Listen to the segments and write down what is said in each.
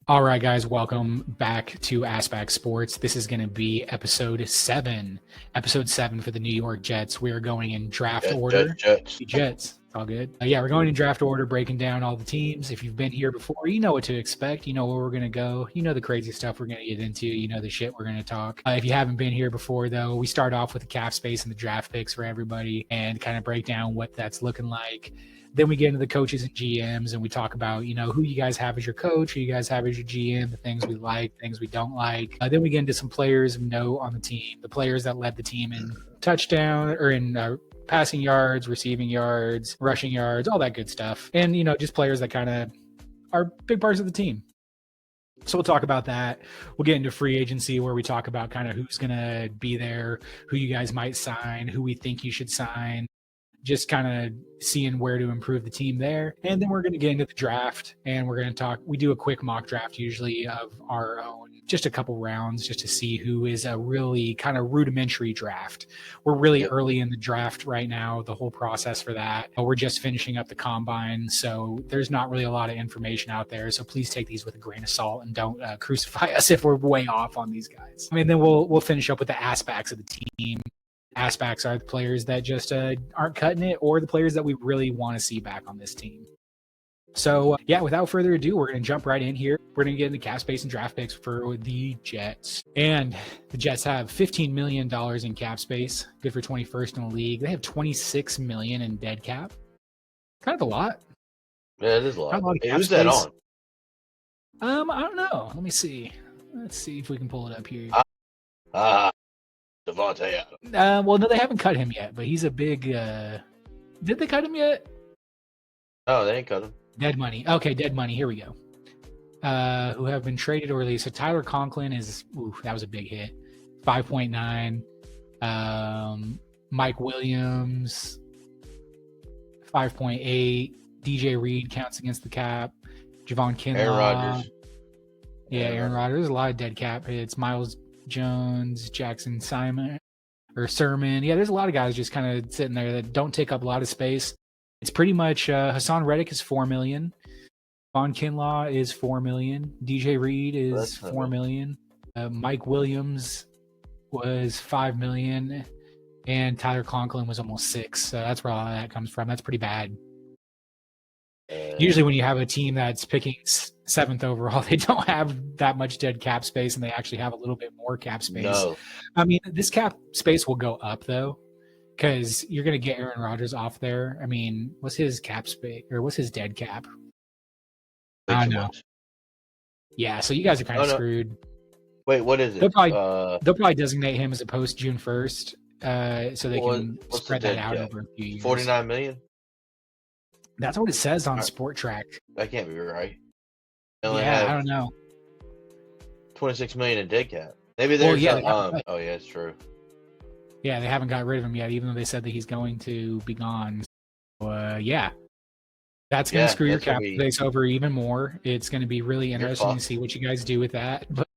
All right, guys, welcome back to Assback Sports. This is going to be episode 7 for the New York Jets. We are going in draft order. Jets. Jets. It's all good. Yeah, we're going in draft order, breaking down all the teams. If you've been here before, you know what to expect. You know where we're going to go. You know the crazy stuff we're going to get into. You know the shit we're going to talk. If you haven't been here before, though, we start off with the cap space and the draft picks for everybody and kind of break down what that's looking like. Then we get into the coaches and GMs and we talk about, who you guys have as your coach, who you guys have as your GM, the things we like, things we don't like. Then we get into some players of note on the team, the players that led the team in touchdown or in passing yards, receiving yards, rushing yards, all that good stuff. And, just players that kind of are big parts of the team. So we'll talk about that. We'll get into free agency where we talk about kind of who's going to be there, who you guys might sign, who we think you should sign. Just kind of seeing where to improve the team there. And then we're going to get into the draft and we're going to talk. We do a quick mock draft usually of our own, just a couple rounds just to see who is a really kind of rudimentary draft. We're really early in the draft right now, the whole process for that. We're just finishing up the combine. So there's not really a lot of information out there. So please take these with a grain of salt and don't crucify us if we're way off on these guys. I mean, then we'll finish up with the Assbacks of the team. Assbacks are the players that just aren't cutting it or the players that we really want to see back on this team. So, without further ado, we're going to jump right in here. We're going to get into cap space and draft picks for the Jets. And the Jets have $15 million in cap space, good for 21st in the league. They have $26 million in dead cap. Kind of a lot. Yeah, it is a lot. Who's that on? I don't know. Let me see. Let's see if we can pull it up here. Devontae Adams. Well, no, they haven't cut him yet, but he's a big. Did they cut him yet? No, they ain't cut him. Dead money. Okay, dead money. Here we go. Who have been traded or released? So Tyler Conklin is. That was a big hit. 5.9. Mike Williams. 5.8. DJ Reed counts against the cap. Javon Kinlaw. Aaron Rodgers. Yeah, Aaron Rodgers. There's a lot of dead cap hits. Miles Jones, Jackson Sermon. Yeah, there's a lot of guys just kind of sitting there that don't take up a lot of space. It's pretty much Hassan Reddick is $4 million. Von Kinlaw is $4 million. DJ Reed is $4 million. Mike Williams was $5 million. And Tyler Conklin was almost $6 million. So that's where all that comes from. That's pretty bad. Usually when you have a team that's picking 7th overall, they don't have that much dead cap space and they actually have a little bit more cap space. No. I mean, this cap space will go up though, because you're going to get Aaron Rodgers off there. I mean, what's his cap space or what's his dead cap? I don't know. Yeah, so you guys are kind of screwed. Wait, what is it? They'll probably designate him as a post June 1st, so they can spread that out over a few years. $49 million? That's what it says on Sport Track. That can't be right. I don't know. $26 million in dead cap. Maybe there's oh yeah, it's true. Yeah, they haven't got rid of him yet, even though they said that he's going to be gone. So, that's going to screw your cap space over even more. It's going to be really interesting to see what you guys do with that. But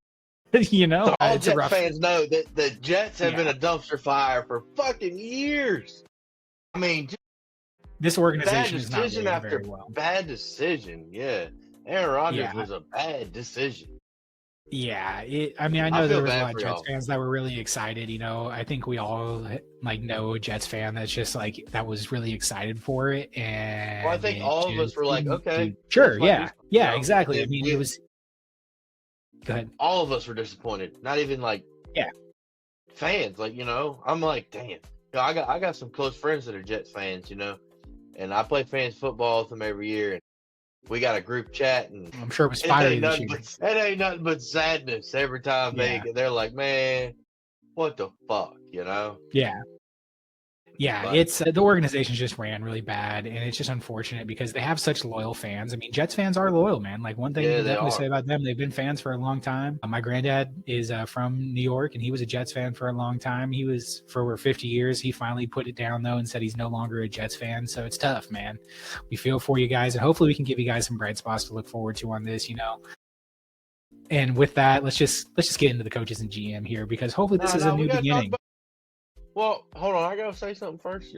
so all Jets fans know that the Jets have been a dumpster fire for fucking years. I mean, this organization is not doing very well. Bad decision, yeah. Aaron Rodgers was a bad decision. Yeah, I know there was a lot of Jets fans that were really excited. I think we all know a Jets fan that's just that was really excited for it. And I think all of us were like, okay, sure, yeah, exactly. I mean, it was. Go ahead. All of us were disappointed. Not even fans. I'm like, damn. I got some close friends that are Jets fans. And I play fans football with them every year. And we got a group chat, and I'm sure it was fiery this year. It ain't nothing but sadness every time they're like, man, what the fuck, Yeah, it's the organization just ran really bad, and it's just unfortunate because they have such loyal fans. I mean, Jets fans are loyal, man. One thing to definitely say about them, they've been fans for a long time. My granddad is from New York, and he was a Jets fan for a long time. He was for over 50 years. He finally put it down, though, and said he's no longer a Jets fan. So it's tough, man. We feel for you guys, and hopefully we can give you guys some bright spots to look forward to on this, And with that, let's just get into the coaches and GM here because hopefully this is a new beginning. Well, hold on. I gotta say something first,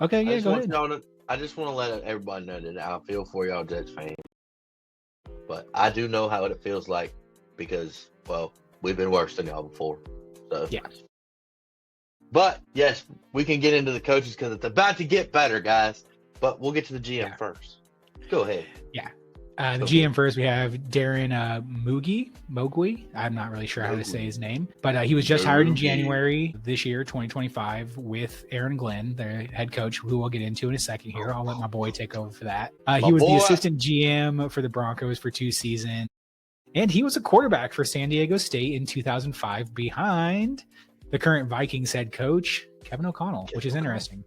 Okay, yeah, go ahead. I just want to let everybody know that I feel for y'all Jets fans. but I do know how it feels like because, well, we've been worse than y'all before. So Yeah. But yes, we can get into the coaches because it's about to get better, guys. But we'll get to the GM first. Go ahead. Yeah. The GM first, we have Darren Mogui. I'm not really sure how to say his name, but he was just hired in January this year, 2025, with Aaron Glenn, the head coach, who we'll get into in a second here. I'll let my boy take over for that. He was the assistant GM for the Broncos for 2 seasons, and he was a quarterback for San Diego State in 2005 behind the current Vikings head coach, Kevin O'Connell, which is interesting.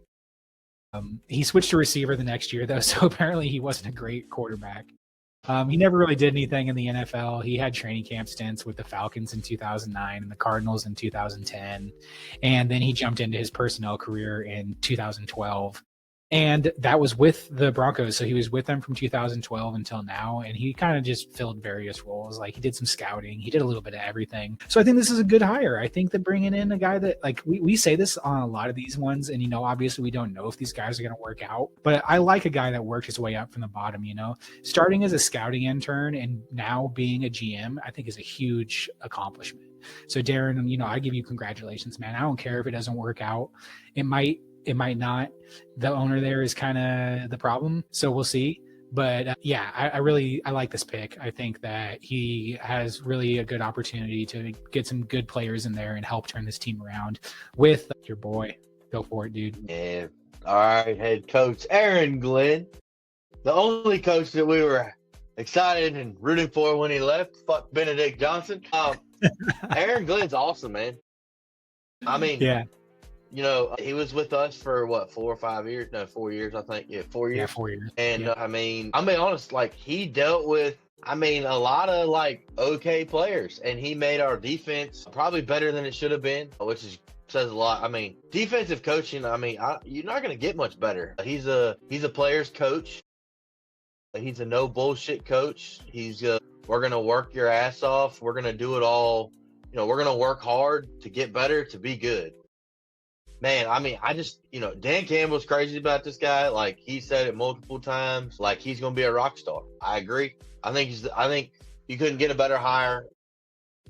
He switched to receiver the next year, though, so apparently he wasn't a great quarterback. He never really did anything in the NFL. He had training camp stints with the Falcons in 2009 and the Cardinals in 2010. And then he jumped into his personnel career in 2012. And that was with the Broncos. So he was with them from 2012 until now. And he kind of just filled various roles. Like he did some scouting. He did a little bit of everything. So I think this is a good hire. I think that bringing in a guy that, like, we say this on a lot of these ones. And, you know, obviously we don't know if these guys are going to work out. But I like a guy that worked his way up from the bottom, you know. Starting as a scouting intern and now being a GM, I think is a huge accomplishment. So Darren, you know, I give you congratulations, man. I don't care if it doesn't work out. It might not. The owner there is kind of the problem, so we'll see. But I like this pick. I think that he has really a good opportunity to get some good players in there and help turn this team around with your boy. Go for it, dude. Yeah. All right, head coach Aaron Glenn, the only coach that we were excited and rooting for when he left. Fuck Benedict Johnson. Aaron Glenn's awesome, man. I mean, yeah. You know, he was with us for what, 4 or 5 years? No, 4 years, I think. Yeah, 4 years. Yeah, 4 years. And I mean, I'll be honest, like he dealt with, a lot of like okay players, and he made our defense probably better than it should have been, which says a lot. I mean, defensive coaching, you're not going to get much better. He's a player's coach. He's a no bullshit coach. We're going to work your ass off. We're going to do it all. You know, we're going to work hard to get better, to be good. Man, I mean, Dan Campbell's crazy about this guy. Like he said it multiple times, like he's going to be a rock star. I agree. I think you couldn't get a better hire,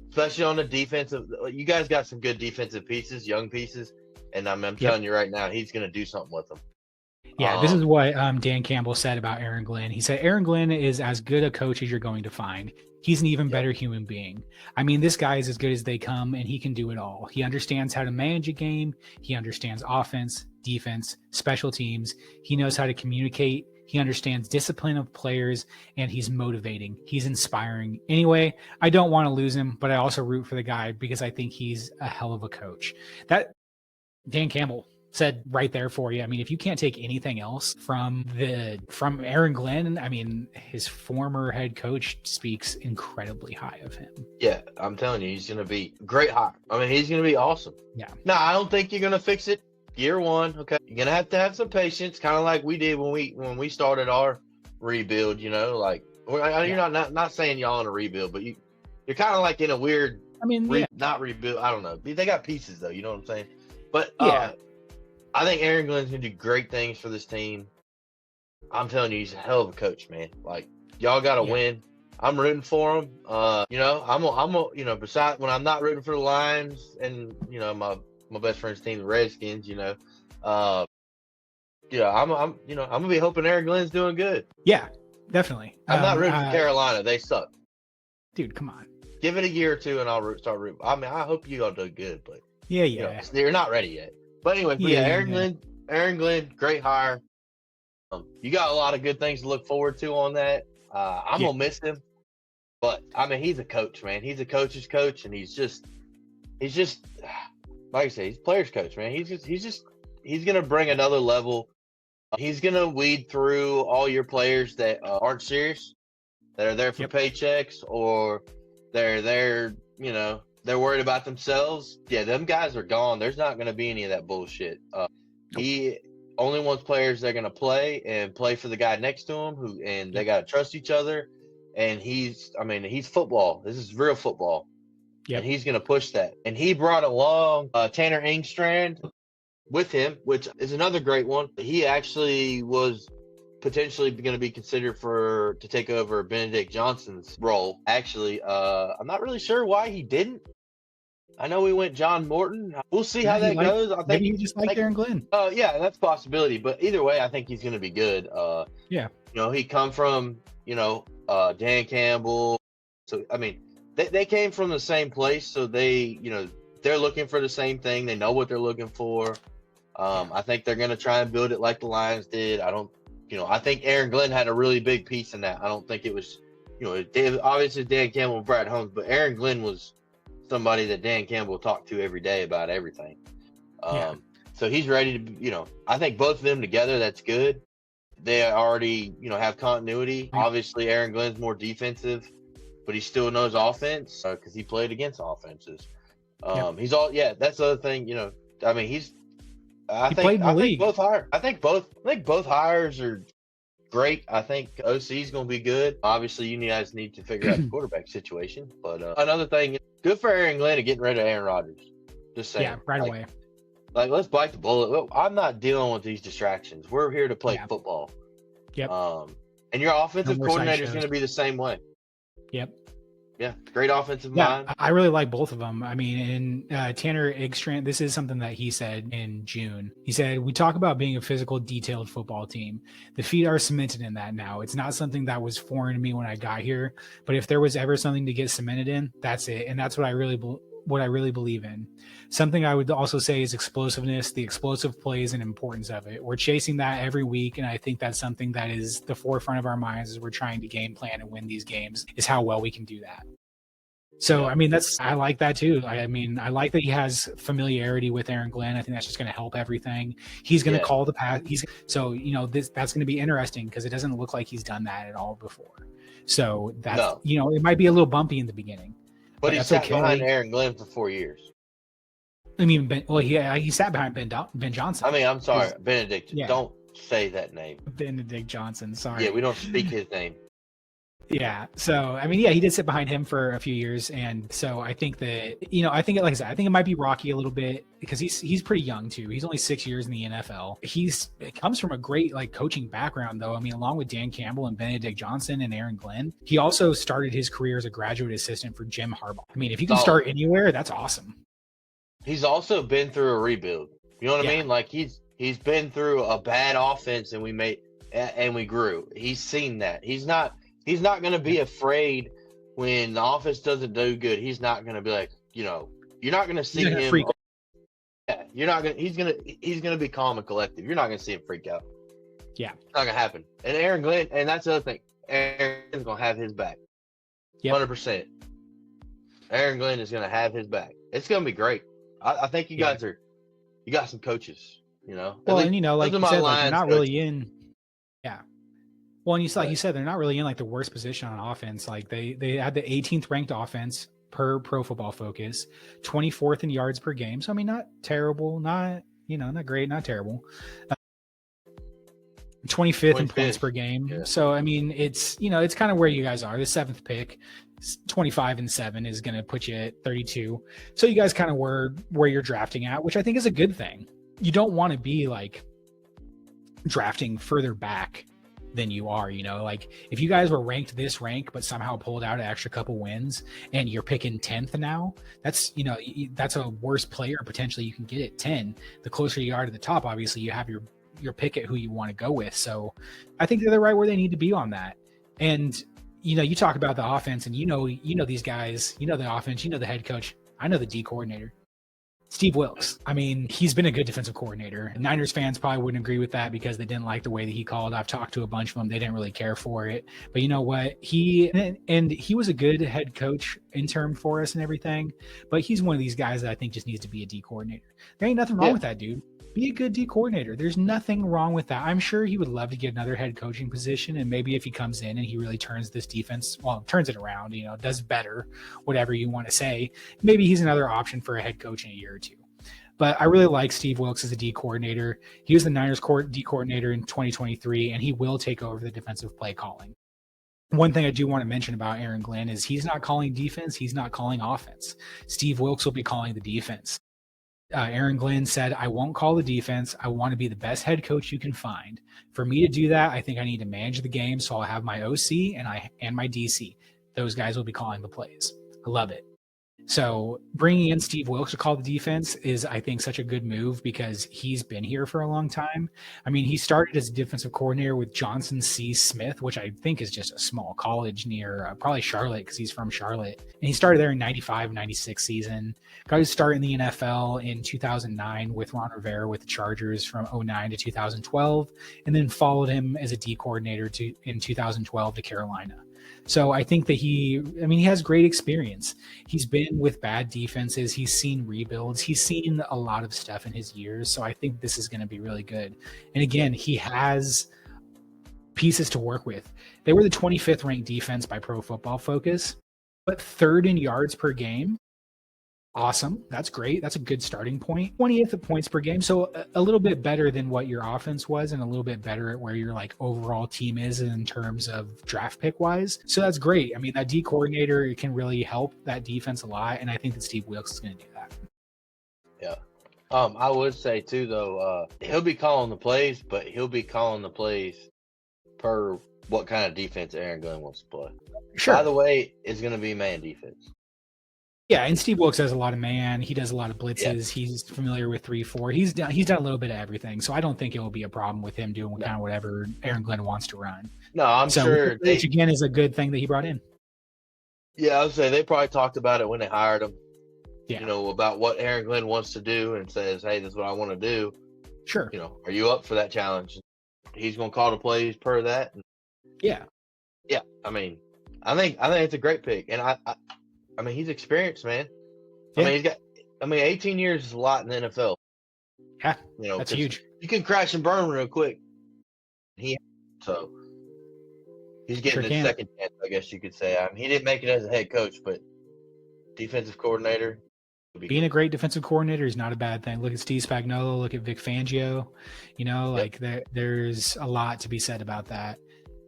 especially on the defensive. You guys got some good defensive pieces, young pieces, and I'm telling you right now, he's going to do something with them. Yeah, this is what Dan Campbell said about Aaron Glenn. He said, Aaron Glenn is as good a coach as you're going to find. He's an even better human being. I mean, this guy is as good as they come, and he can do it all. He understands how to manage a game. He understands offense, defense, special teams. He knows how to communicate. He understands discipline of players, and he's motivating. He's inspiring. Anyway, I don't want to lose him, but I also root for the guy because I think he's a hell of a coach. That Dan Campbell said right there for you. I mean, if you can't take anything else from Aaron Glenn, I mean, his former head coach speaks incredibly high of him. Yeah, I'm telling you, he's going to be great hire. I mean, he's going to be awesome. Yeah. No, I don't think you're going to fix it year one. Okay. You're going to have some patience, kind of like we did when we started our rebuild, you know, like you're not saying y'all in a rebuild, but you're kind of like in a weird, not rebuild. I don't know. They got pieces though. You know what I'm saying? But I think Aaron Glenn's gonna do great things for this team. I'm telling you, he's a hell of a coach, man. Like y'all got to win. I'm rooting for him. You know, besides when I'm not rooting for the Lions and you know my best friend's team, the Redskins. You know, I'm gonna be hoping Aaron Glenn's doing good. Yeah, definitely. I'm not rooting for Carolina. They suck. Dude, come on. Give it a year or two, and I'll start rooting. I mean, I hope you all do good, but you know, you're not ready yet. But anyway, Aaron Glenn, great hire. You got a lot of good things to look forward to on that. I'm gonna miss him, but I mean, he's a coach, man. He's a coach's coach, and he's just like I say, he's a player's coach, man. He's gonna bring another level. He's gonna weed through all your players that aren't serious, that are there for paychecks, or they're there, you know. They're worried about themselves. Yeah, them guys are gone. There's not going to be any of that bullshit. He only wants players that are going to play and play for the guy next to him, and they got to trust each other. And he's football. This is real football. Yeah, and he's going to push that. And he brought along Tanner Engstrand with him, which is another great one. He actually was potentially going to be considered to take over Benedict Johnson's role. Actually, I'm not really sure why he didn't. I know we went John Morton. We'll see how that goes. I think maybe he just liked Aaron Glenn. Yeah, that's a possibility. But either way, I think he's going to be good. Yeah. He come from, Dan Campbell. So, I mean, they came from the same place. So they're looking for the same thing. They know what they're looking for. I think they're going to try and build it like the Lions did. I think Aaron Glenn had a really big piece in that. I don't think it was, obviously Dan Campbell and Brad Holmes, but Aaron Glenn was somebody that Dan Campbell talked to every day about everything. So he's ready to, I think both of them together, that's good. They already, have continuity. Obviously, Aaron Glenn's more defensive, but he still knows offense because he played against offenses. That's the other thing, I mean, I think both hires are great. I think OC is going to be good. Obviously, you guys need to figure out the quarterback situation. But another thing, good for Aaron Glenn to getting rid of Aaron Rodgers. Just saying. Yeah, right away. Like, let's bite the bullet. Look, I'm not dealing with these distractions. We're here to play football. Yep. And your offensive coordinator is going to be the same way. Yep. Yeah, great offensive mind. I really like both of them. I mean, and Tanner Igstrand, this is something that he said in June. He said, we talk about being a physical, detailed football team. The feet are cemented in that now. It's not something that was foreign to me when I got here, but if there was ever something to get cemented in, that's it. And that's what I really believe in. Something I would also say is explosiveness, the explosive plays and importance of it. We're chasing that every week, and I think that's something that is the forefront of our minds as we're trying to game plan and win these games, is how well we can do that. So, I mean, I like that too. I mean, I like that he has familiarity with Aaron Glenn. I think that's just going to help everything. He's going to call the pass. That's going to be interesting because it doesn't look like he's done that at all before. So that's, it might be a little bumpy in the beginning. But he sat behind Aaron Glenn for 4 years. I mean, he sat behind Ben Johnson. I mean, I'm sorry, Benedict. Yeah. Don't say that name. Benedict Johnson. Sorry. Yeah, we don't speak his name. Yeah. So, I mean, he did sit behind him for a few years. And so I think that, I think it might be rocky a little bit because he's pretty young too. He's only 6 years in the NFL. It comes from a great coaching background though. I mean, along with Dan Campbell and Benedict Johnson and Aaron Glenn, he also started his career as a graduate assistant for Jim Harbaugh. I mean, if you can start anywhere, that's awesome. He's also been through a rebuild. You know what I mean? Like he's been through a bad offense and we grew. He's seen that. He's not going to be afraid when the offense doesn't do good. He's not going to be like, you're not going to see him. Freak. Yeah, you're not going to. He's going to be calm and collective. You're not going to see him freak out. Yeah, it's not going to happen. And Aaron Glenn, and that's the other thing. Aaron's going to have his back. 100%. Aaron Glenn is going to have his back. It's going to be great. I think you got some coaches. Well, and like you said, they're not really in. Yeah. Well, and you said, they're not really in the worst position on offense. Like they had the 18th ranked offense per Pro Football Focus, 24th in yards per game. So I mean, not terrible, not great, not terrible. 25th in points per game. Yeah. So I mean, it's it's kind of where you guys are. The 7th pick, 25-7 is going to put you at 32. So you guys kind of were where you're drafting at, which I think is a good thing. You don't want to be drafting further back than you are, if you guys were ranked this rank but somehow pulled out an extra couple wins and you're picking 10th now, that's that's a worse player potentially you can get at 10. The closer you are to the top, obviously you have your pick at who you want to go with. So I think they're right where they need to be on that. And you talk about the offense and these guys, the offense, the head coach, I know the D coordinator, Steve Wilkes. I mean, he's been a good defensive coordinator. Niners fans probably wouldn't agree with that because they didn't like the way that he called. I've talked to a bunch of them. They didn't really care for it. But you know what? He was a good head coach interim for us and everything. But he's one of these guys that I think just needs to be a D coordinator. There ain't nothing wrong with that, dude. Be a good D coordinator. There's nothing wrong with that. I'm sure he would love to get another head coaching position. And maybe if he comes in and he really turns this defense, turns it around, does better, whatever you want to say, maybe he's another option for a head coach in a year or two. But I really like Steve Wilkes as a D coordinator. He was the Niners D coordinator in 2023, and he will take over the defensive play calling. One thing I do want to mention about Aaron Glenn is he's not calling defense. He's not calling offense. Steve Wilkes will be calling the defense. Aaron Glenn said, I won't call the defense. I want to be the best head coach you can find. For me to do that, I think I need to manage the game. So I'll have my OC and my DC. Those guys will be calling the plays. I love it. So bringing in Steve Wilks to call the defense is, I think, such a good move because he's been here for a long time. I mean, he started as a defensive coordinator with Johnson C. Smith, which I think is just a small college near probably Charlotte because he's from Charlotte. And he started there in 95, 96 season. Got his start in the NFL in 2009 with Ron Rivera with the Chargers from 09 to 2012, and then followed him as a D coordinator in 2012 to Carolina. So I think that he has great experience. He's been with bad defenses. He's seen rebuilds. He's seen a lot of stuff in his years. So I think this is going to be really good. And again, he has pieces to work with. They were the 25th ranked defense by Pro Football Focus, but third in yards per game. Awesome. That's great. That's a good starting point. 20th of points per game. So a little bit better than what your offense was and a little bit better at where your like overall team is in terms of draft pick wise. So that's great. I mean, that D coordinator can really help that defense a lot. And I think that Steve Wilks is going to do that. Yeah. I would say too, though, he'll be calling the plays, but he'll be calling the plays per what kind of defense Aaron Glenn wants to play. Sure. By the way, it's going to be man defense. Yeah, and Steve Wilks does a lot of man. He does a lot of blitzes. Yeah. He's familiar with 3-4. He's done a little bit of everything. So I don't think it will be a problem with him doing kind of whatever Aaron Glenn wants to run. No, I'm sure. Which again is a good thing that he brought in. Yeah, I would say they probably talked about it when they hired him. Yeah. You know, about what Aaron Glenn wants to do and says, hey, this is what I want to do. Sure. You know, are you up for that challenge? He's going to call the plays per that. Yeah. Yeah. I mean, I think it's a great pick. And I mean, he's experienced, man. Yeah. I mean, 18 years is a lot in the NFL. Yeah, you know, that's huge. You can crash and burn real quick. So he's getting his second chance, I guess you could say. I mean, he didn't make it as a head coach, but defensive coordinator. Being a great defensive coordinator is not a bad thing. Look at Steve Spagnuolo. Look at Vic Fangio. You know, like there's a lot to be said about that.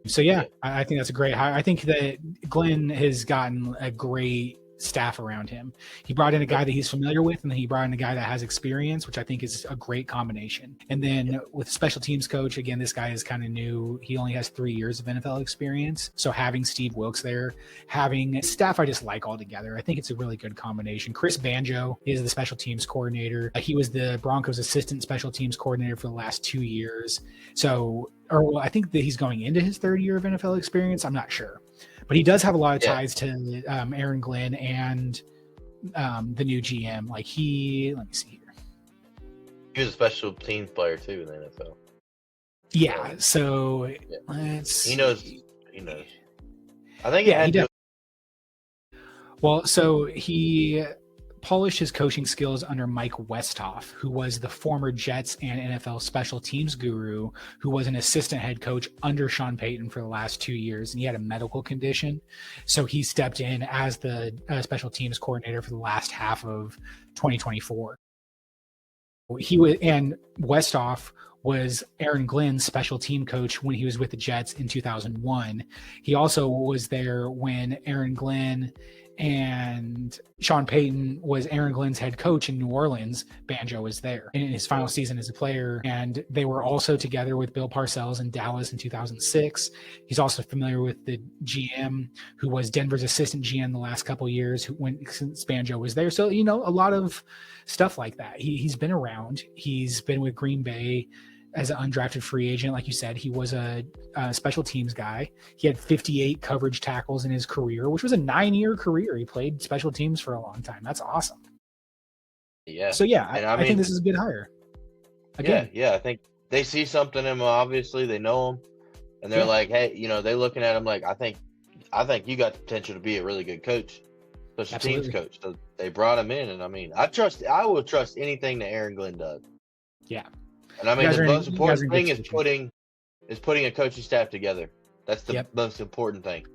So, yeah, I think that's a great hire. I think that Glenn has gotten a great staff around him. He brought in a guy that he's familiar with, and then he brought in a guy that has experience, which I think is a great combination. And then with special teams coach, again, this guy is kind of new. He only has 3 years of NFL experience. So having Steve Wilks there, having staff I just like altogether, I think it's a really good combination. Chris Banjo is the special teams coordinator. He was the Broncos assistant special teams coordinator for the last 2 years. So, I think that he's going into his third year of NFL experience. I'm not sure. But he does have a lot of ties to Aaron Glenn and the new GM. Like let me see here. He was a special teams player too in the NFL. Yeah, so let's He knows. I think he does. Well, so he polished his coaching skills under Mike Westhoff, who was the former Jets and NFL special teams guru, who was an assistant head coach under Sean Payton for the last 2 years. And he had a medical condition. So he stepped in as the special teams coordinator for the last half of 2024. And Westhoff was Aaron Glenn's special team coach when he was with the Jets in 2001. He also was there when Aaron Glenn and Sean Payton was Aaron Glenn's head coach in New Orleans. Banjo was there in his final season as a player. And they were also together with Bill Parcells in Dallas in 2006. He's also familiar with the GM who was Denver's assistant GM the last couple of years since Banjo was there. So, a lot of stuff like that. He's been around. He's been with Green Bay as an undrafted free agent. Like you said, he was a special teams guy. He had 58 coverage tackles in his career, which was a 9-year career. He played special teams for a long time. That's awesome. Yeah. So, I think this is a good hire. Again. Yeah. I think they see something in him, obviously. They know him. And they're like, hey, they're looking at him like, I think you got the potential to be a really good coach, special teams coach. So they brought him in. And, I will trust anything that Aaron Glenn does. Yeah. And the most important thing is putting a coaching staff together. That's the most important thing.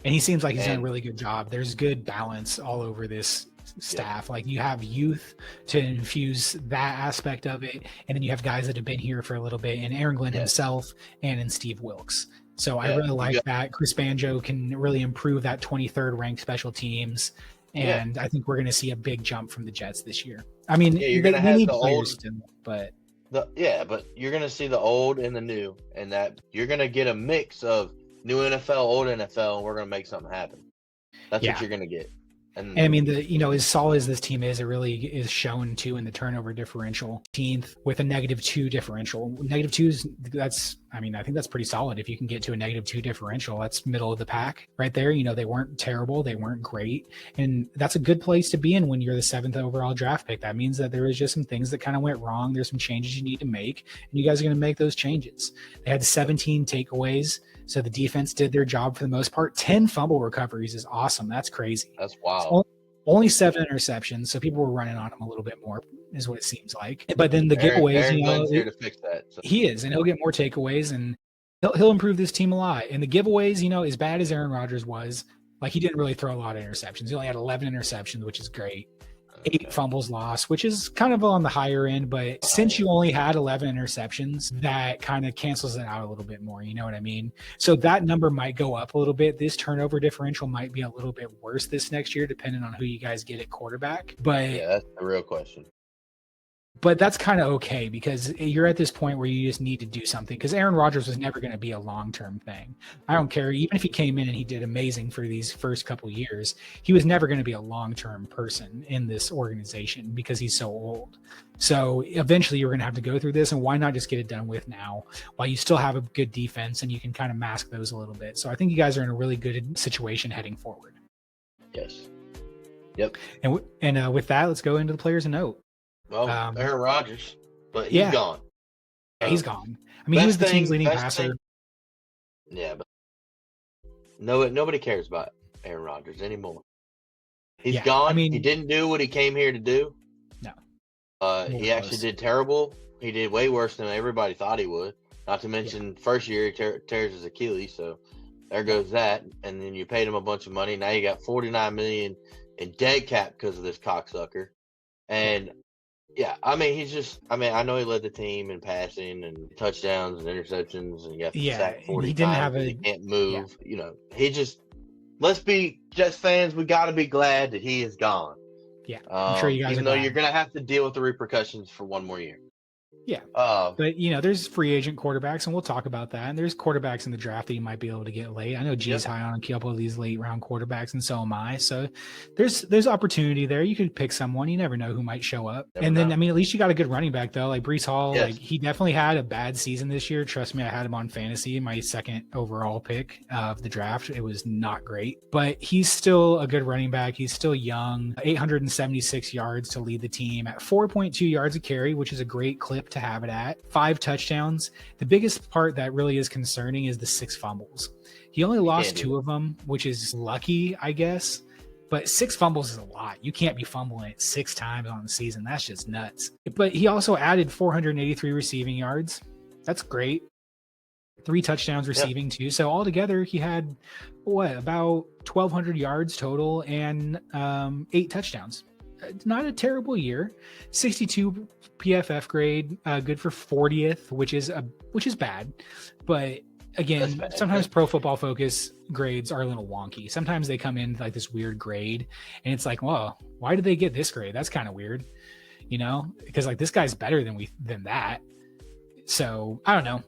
And he seems like he's done a really good job. There's good balance all over this staff. Like you have youth to infuse that aspect of it, and then you have guys that have been here for a little bit, and Aaron Glenn himself, and in Steve Wilks. So I really like that. Chris Banjo can really improve that 23rd ranked special teams, and I think we're going to see a big jump from the Jets this year. I mean, Yeah, you're they gonna have need the players old, still, but but you're gonna see the old and the new, and that you're gonna get a mix of new NFL, old NFL, and we're gonna make something happen. That's what yeah. you're gonna get. And I And mean, as solid as this team is, it really is shown too in the turnover differential. 18th with a -2 differential. -2 is I think that's pretty solid. If you can get to a -2 differential, that's middle of the pack right there. They weren't terrible, they weren't great, and that's a good place to be in when you're the 7th overall draft pick. That means that there was just some things that kind of went wrong. There's some changes you need to make, and you guys are going to make those changes. They had 17 takeaways. So the defense did their job for the most part. 10 fumble recoveries is awesome. That's crazy. that's wild. Only 7 interceptions, so people were running on him a little bit more, is what it seems like. But then the giveaways, Aaron Glenn's here to fix that. So. He is, and he'll get more takeaways, and he'll improve this team a lot. And the giveaways, as bad as Aaron Rodgers was, like he didn't really throw a lot of interceptions. He only had 11 interceptions, which is great. 8 fumbles lost, which is kind of on the higher end, but since you only had 11 interceptions, that kind of cancels it out a little bit more. You know what I mean? So that number might go up a little bit. This turnover differential might be a little bit worse this next year, depending on who you guys get at quarterback. But yeah, that's the real question. But that's kind of okay because you're at this point where you just need to do something because Aaron Rodgers was never going to be a long-term thing. I don't care. Even if he came in and he did amazing for these first couple of years, he was never going to be a long-term person in this organization because he's so old. So eventually you're going to have to go through this, and why not just get it done with now while you still have a good defense and you can kind of mask those a little bit. So I think you guys are in a really good situation heading forward. Yes. Yep. And with that, let's go into the players and note. Well, Aaron Rodgers, but he's gone. Yeah, he's gone. I mean, he was the team's leading passer. Yeah, but nobody cares about Aaron Rodgers anymore. He's gone. I mean, he didn't do what he came here to do. No. He actually did terrible. He did way worse than everybody thought he would. Not to mention, first year he tears his Achilles, so there goes that. And then you paid him a bunch of money. Now you got $49 million in dead cap because of this cocksucker. And yeah, I mean, I know he led the team in passing and touchdowns and interceptions, and he got sacked 40 he didn't times. have He can't move. He just. Let's be Jets fans. We got to be glad that he is gone. Yeah, I'm sure you guys. Even though you're going to have to deal with the repercussions for one more year. Yeah. But there's free agent quarterbacks, and we'll talk about that. And there's quarterbacks in the draft that you might be able to get late. I know G's high on a couple of these late round quarterbacks, and so am I. So there's opportunity there. You could pick someone. You never know who might show up. Then, I mean, at least you got a good running back, though. Like Breece Hall, like he definitely had a bad season this year. Trust me, I had him on fantasy, my 2nd overall pick of the draft. It was not great, but he's still a good running back. He's still young, 876 yards to lead the team at 4.2 yards a carry, which is a great clip to have it at. 5 touchdowns. The biggest part that really is concerning is the 6 fumbles. He only lost 2 of them, which is lucky, I guess. But 6 fumbles is a lot. You can't be fumbling it 6 times on the season. That's just nuts. But he also added 483 receiving yards. That's great. 3 touchdowns receiving too. So altogether, he had about 1,200 yards total and 8 touchdowns. Not a terrible year. 62 PFF grade, good for 40th, which is bad. But again, sometimes Pro Football Focus grades are a little wonky. Sometimes they come in like this weird grade, and it's like, well, why did they get this grade? That's kind of weird, because like this guy's better than that. So I don't know.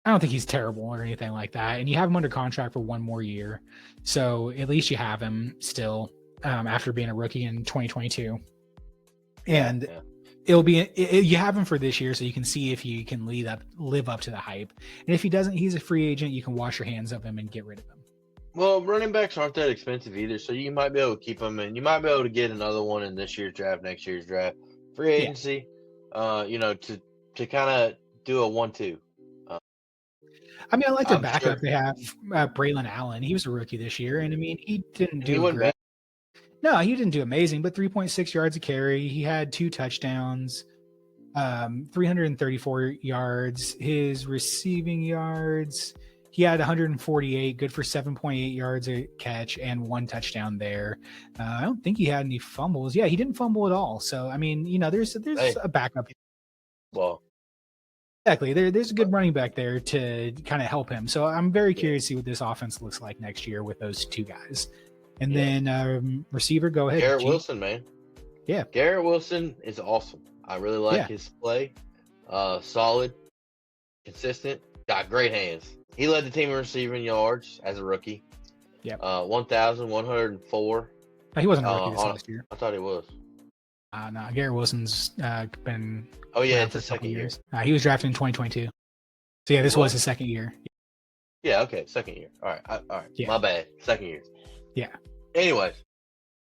I don't think he's terrible or anything like that. And you have him under contract for 1 more year, so at least you have him still. After being a rookie in 2022, and it'll be you have him for this year, so you can see if he can live up to the hype. And if he doesn't, he's a free agent. You can wash your hands of him and get rid of him. Well, running backs aren't that expensive either, so you might be able to keep them, and you might be able to get another one in this year's draft, next year's draft, free agency. To kind of do a 1-2. I mean, I like their backup. Sure. They have Braylon Allen. He was a rookie this year, and I mean, he didn't do great. No, he didn't do amazing, but 3.6 yards a carry. He had 2 touchdowns, 334 yards. His receiving yards, he had 148, good for 7.8 yards a catch and 1 touchdown there. I don't think he had any fumbles. Yeah, he didn't fumble at all. So, I mean, there's a backup. Well, exactly. There's a good running back there to kind of help him. So I'm very curious to see what this offense looks like next year with those 2 guys. And then receiver, go ahead. Garrett Wilson, man. Yeah. Garrett Wilson is awesome. I really like his play. Solid, consistent, got great hands. He led the team in receiving yards as a rookie. Yeah. 1,104. He wasn't a rookie this last year. I thought he was. No, Garrett Wilson's been it's for his a couple second year. years. He was drafted in 2022. So yeah, this was his second year. Yeah, okay, second year. All right. Yeah. My bad. Second year. Yeah. Anyways,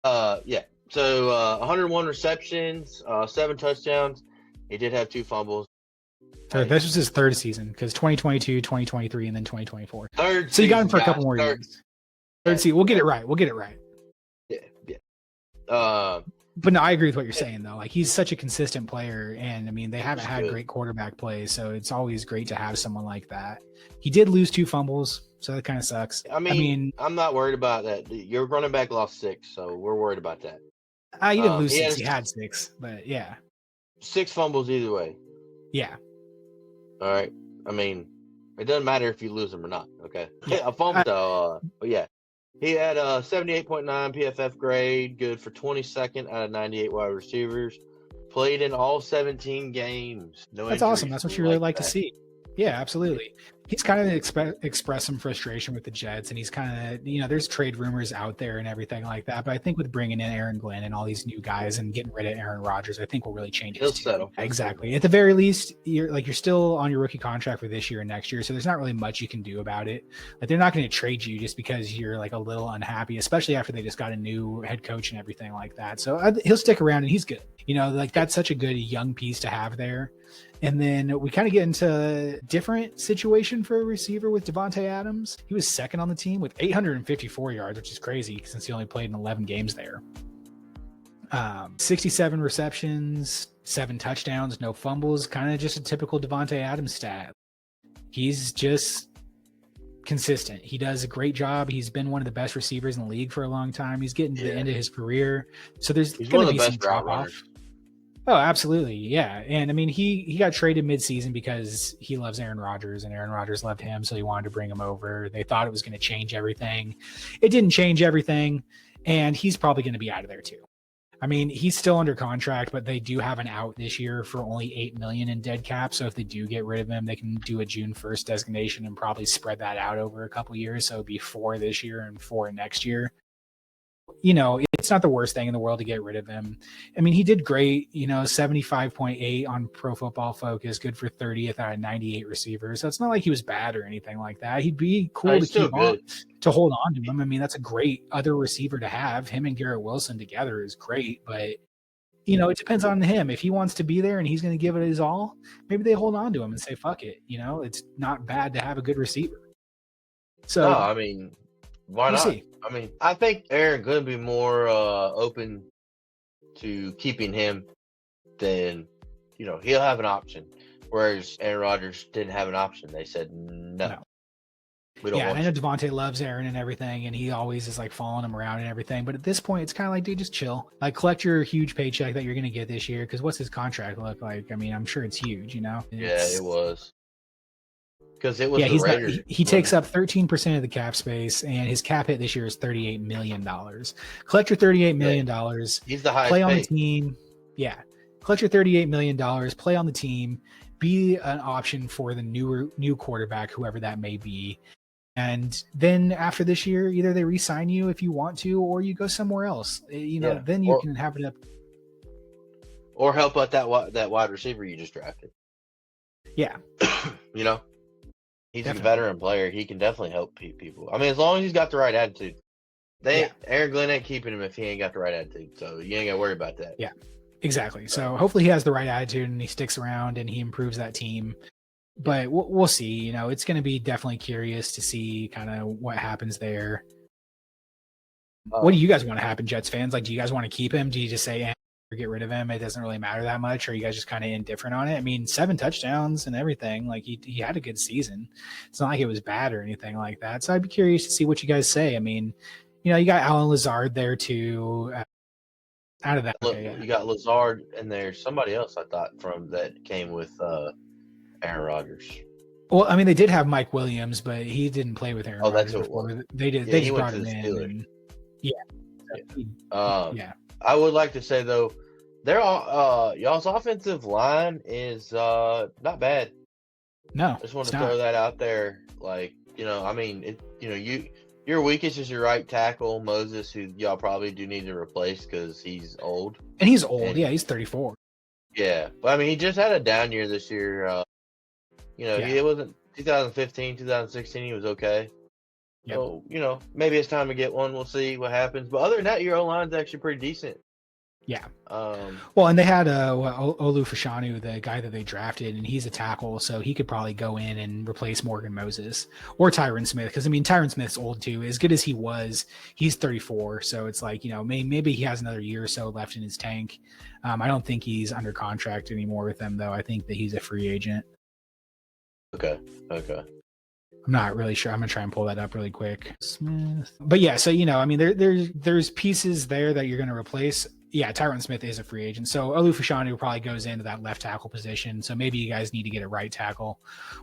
yeah. So 101 receptions, 7 touchdowns. He did have 2 fumbles. So this was his third season because 2022, 2023, and then 2024. Third. So you got him for a couple more years. Third season. We'll get it right. Yeah. But no, I agree with what you're saying though. Like he's such a consistent player, and I mean they haven't had great quarterback play, so it's always great to have someone like that. He did lose 2 fumbles, so that kind of sucks. I mean, I'm not worried about that. Your running back lost 6, so we're worried about that. He didn't lose 6; he had 6, but yeah, 6 fumbles either way. Yeah. All right. I mean, it doesn't matter if you lose them or not. Okay. A fumble though. Yeah. He had a 78.9 PFF grade, good for 22nd out of 98 wide receivers. Played in all 17 games. That's awesome. That's what you really like to see. Yeah, absolutely. He's kind of expressed some frustration with the Jets, and he's kind of, there's trade rumors out there and everything like that. But I think with bringing in Aaron Glenn and all these new guys and getting rid of Aaron Rodgers, I think will really change his team. Exactly. At the very least, you're still on your rookie contract for this year and next year, so there's not really much you can do about it. Like they're not going to trade you just because you're like a little unhappy, especially after they just got a new head coach and everything like that. So he'll stick around, and he's good. That's such a good young piece to have there. And then we kind of get into a different situation for a receiver with Devontae Adams. He was second on the team with 854 yards, which is crazy since he only played in 11 games there. 67 receptions, 7 touchdowns, no fumbles, kind of just a typical Devontae Adams stat. He's just consistent. He does a great job. He's been one of the best receivers in the league for a long time. He's getting to the end of his career. So there's going to be some drop off. Oh, absolutely. Yeah. And I mean, he got traded midseason because he loves Aaron Rodgers and Aaron Rodgers loved him. So he wanted to bring him over. They thought it was going to change everything. It didn't change everything. And he's probably going to be out of there too. I mean, he's still under contract, but they do have an out this year for only $8 million in dead cap. So if they do get rid of him, they can do a June 1st designation and probably spread that out over a couple years. So it'd be 4 this year and 4 next year. It's not the worst thing in the world to get rid of him. I mean, he did great, 75.8 on Pro Football Focus, good for 30th out of 98 receivers. So it's not like he was bad or anything like that. He'd be cool to keep on, to hold on to him. I mean, that's a great other receiver to have. Him and Garrett Wilson together is great, but it depends on him. If he wants to be there and he's going to give it his all, maybe they hold on to him and say, fuck it. It's not bad to have a good receiver. So, no, I mean, why not? See. I mean, I think Aaron could be more open to keeping him than, he'll have an option. Whereas Aaron Rodgers didn't have an option. They said, no. We don't want I know Devontae loves Aaron and everything, and he always is like following him around and everything. But at this point, it's kind of like, dude, just chill. Like, collect your huge paycheck that you're going to get this year. Because what's his contract look like? I mean, I'm sure it's huge, Yeah, it was. Because it was the Raiders. He takes up 13% of the cap space, and his cap hit this year is $38 million. Collect your $38 million. He's the highest play on paid. the team. Yeah. Collect your $38 million. Play on the team. Be an option for the new quarterback, whoever that may be. And then after this year, either they re-sign you if you want to, or you go somewhere else. Then you can have it up. Or help out that wide receiver you just drafted. Yeah. He's a veteran player. He can definitely help people. I mean, as long as he's got the right attitude. Aaron Glenn ain't keeping him if he ain't got the right attitude. So you ain't got to worry about that. Yeah, exactly. So hopefully he has the right attitude and he sticks around and he improves that team. But we'll see. It's going to be definitely curious to see kind of what happens there. What do you guys want to happen, Jets fans? Like, do you guys want to keep him? Do you just say, or get rid of him? It doesn't really matter that much. Or are you guys just kind of indifferent on it? I mean, 7 touchdowns and everything. Like he had a good season. It's not like it was bad or anything like that. So I'd be curious to see what you guys say. I mean, you got Alan Lazard there too. Out of that, you got Lazard and there's somebody else I thought from that came with Aaron Rodgers. Well, I mean, they did have Mike Williams, but he didn't play with Aaron Rodgers before. They did. They just brought him in. And, I would like to say though, They're all y'all's offensive line is not bad. No, I just want it's to not. throw that out there. Like, your weakest is your right tackle, Moses, who y'all probably do need to replace because he's old. And he's old. And Yeah, he's 34. yeah, but I mean, he just had a down year this year. It wasn't 2015, 2016. He was okay. Yep. So, maybe it's time to get one. We'll see what happens. But other than that, your O-line's actually pretty decent. Yeah. Um, Well, and they had Olu Fashanu, the guy that they drafted, and he's a tackle, so he could probably go in and replace Morgan Moses or Tyron Smith. Because I mean, Tyron Smith's old too. As good as he was, he's 34, so it's like maybe he has another year or so left in his tank. I don't think he's under contract anymore with them, though. I think that he's a free agent. Okay. I'm not really sure. I'm gonna try and pull that up really quick. Smith. But yeah, so I mean, there's pieces there that you're gonna replace. Yeah, Tyron Smith is a free agent. So Olu Fashanu probably goes into that left tackle position. So maybe you guys need to get a right tackle.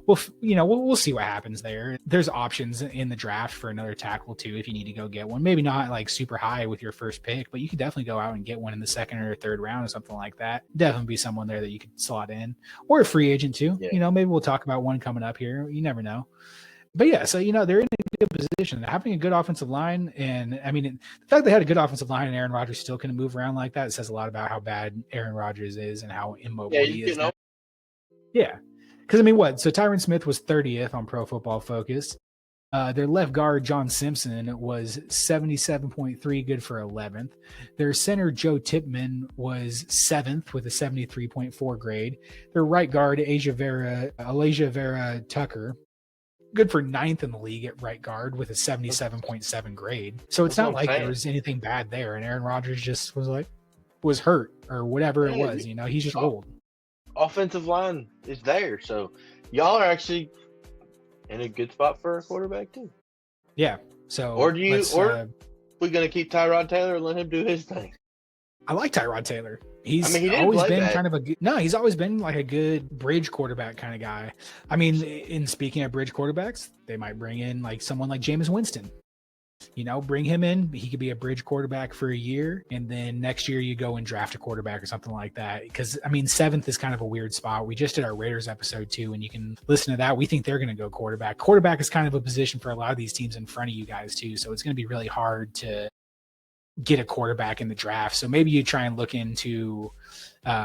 We'll see what happens there. There's options in the draft for another tackle too if you need to go get one. Maybe not like super high with your first pick, but you could definitely go out and get one in the second or third round or something like that. Definitely be someone there that you could slot in, or a free agent too. Yeah. Maybe we'll talk about one coming up here. You never know. But yeah, so they're in a good position. Having a good offensive line, and I mean, the fact they had a good offensive line and Aaron Rodgers still can move around like that, it says a lot about how bad Aaron Rodgers is and how immobile he is. Yeah, because I mean, what? So Tyron Smith was 30th on Pro Football Focus. Their left guard John Simpson was 77.3, good for 11th. Their center Joe Tipman was 7th with a 73.4 grade. Their right guard Elijah Vera Tucker, good for 9th in the league at right guard with a 77.7 grade. So it's not like there was anything bad there. And Aaron Rodgers just was hurt or whatever it was. He's just old. Offensive line is there. So y'all are actually in a good spot for a quarterback too. Yeah. So we're going to keep Tyrod Taylor and let him do his thing. I like Tyrod Taylor. He's always been kind of he's always been like a good bridge quarterback kind of guy. I mean, in speaking of bridge quarterbacks, they might bring in like someone like Jameis Winston. Bring him in. He could be a bridge quarterback for a year, and then next year you go and draft a quarterback or something like that. Because I mean, 7th is kind of a weird spot. We just did our Raiders episode too, and you can listen to that. We think they're going to go quarterback. Quarterback is kind of a position for a lot of these teams in front of you guys too, so it's going to be really hard to get a quarterback in the draft. So maybe you try and look into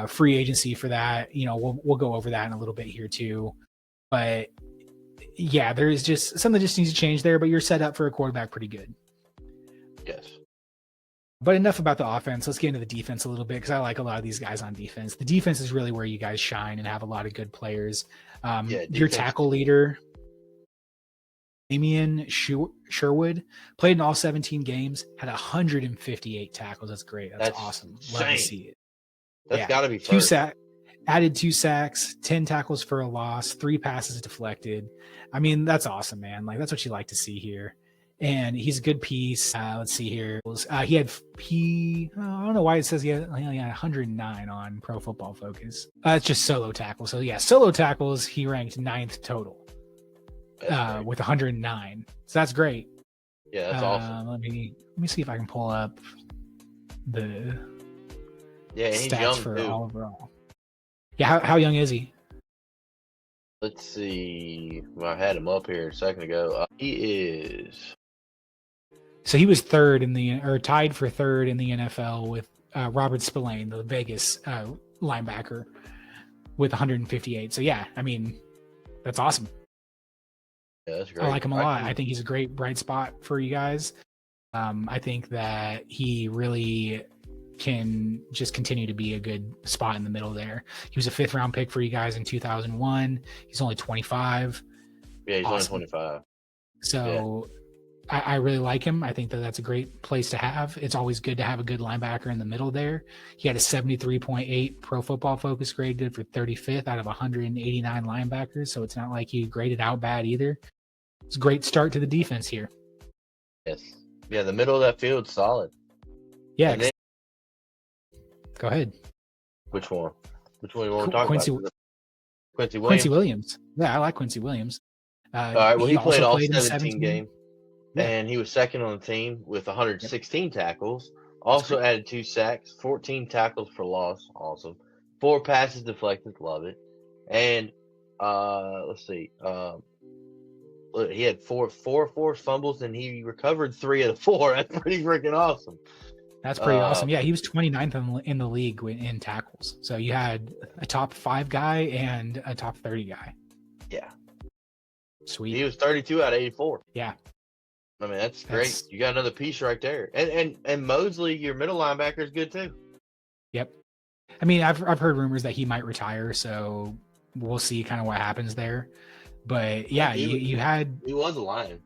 free agency for that. We'll go over that in a little bit here too. But yeah, there is just something that just needs to change there, but you're set up for a quarterback pretty good. Yes. But enough about the offense. Let's get into the defense a little bit because I like a lot of these guys on defense. The defense is really where you guys shine and have a lot of good players. Your tackle leader, Damian Sherwood, played in all 17 games, had 158 tackles. That's great. That's awesome. Love to see it. That's got to be first. Added 2 sacks, 10 tackles for a loss, 3 passes deflected. I mean, that's awesome, man. Like, that's what you like to see here. And he's a good piece. Let's see here. I don't know why it says he had 109 on Pro Football Focus. It's just solo tackles. So yeah, solo tackles, he ranked 9th total with 109. So that's great. Yeah, that's awesome. Let me see if I can pull up the stats for all overall. Yeah, how young is he? Let's see. Well, I had him up here a second ago. He is. So he was tied for 3rd in the NFL with Robert Spillane, the Vegas linebacker, with 158. So yeah, I mean, that's awesome. Yeah, that's great. I like him a lot. I think he's a great bright spot for you guys. I think that he really can just continue to be a good spot in the middle there. He was a 5th round pick for you guys in 2001. He's only 25. Yeah, he's only 25. So yeah. I really like him. I think that that's a great place to have. It's always good to have a good linebacker in the middle there. He had a 73.8 Pro Football Focus grade, good for 35th out of 189 linebackers. So it's not like he graded out bad either. It's a great start to the defense here. Yes. Yeah, the middle of that field's solid. Yeah. Go ahead. Which one? Which one you want to talk about? Quincy Williams. Quincy Williams. Yeah, I like Quincy Williams. All right. Well, he played all 17 games, yeah. and he was 2nd on the team with 116 tackles. Also added 2 sacks, 14 tackles for loss, awesome. 4 passes deflected, love it. And let's see, he had four forced fumbles and he recovered 3 of the 4. That's pretty freaking awesome. That's pretty awesome. Yeah, he was 29th in the league in tackles. So you had a top 5 guy and a top 30 guy. Yeah. Sweet. He was 32 out of 84. Yeah. I mean, that's great. You got another piece right there. And Mosley, your middle linebacker, is good too. Yep. I mean, I've heard rumors that he might retire, so we'll see kind of what happens there. But yeah, you had. He was a Lion.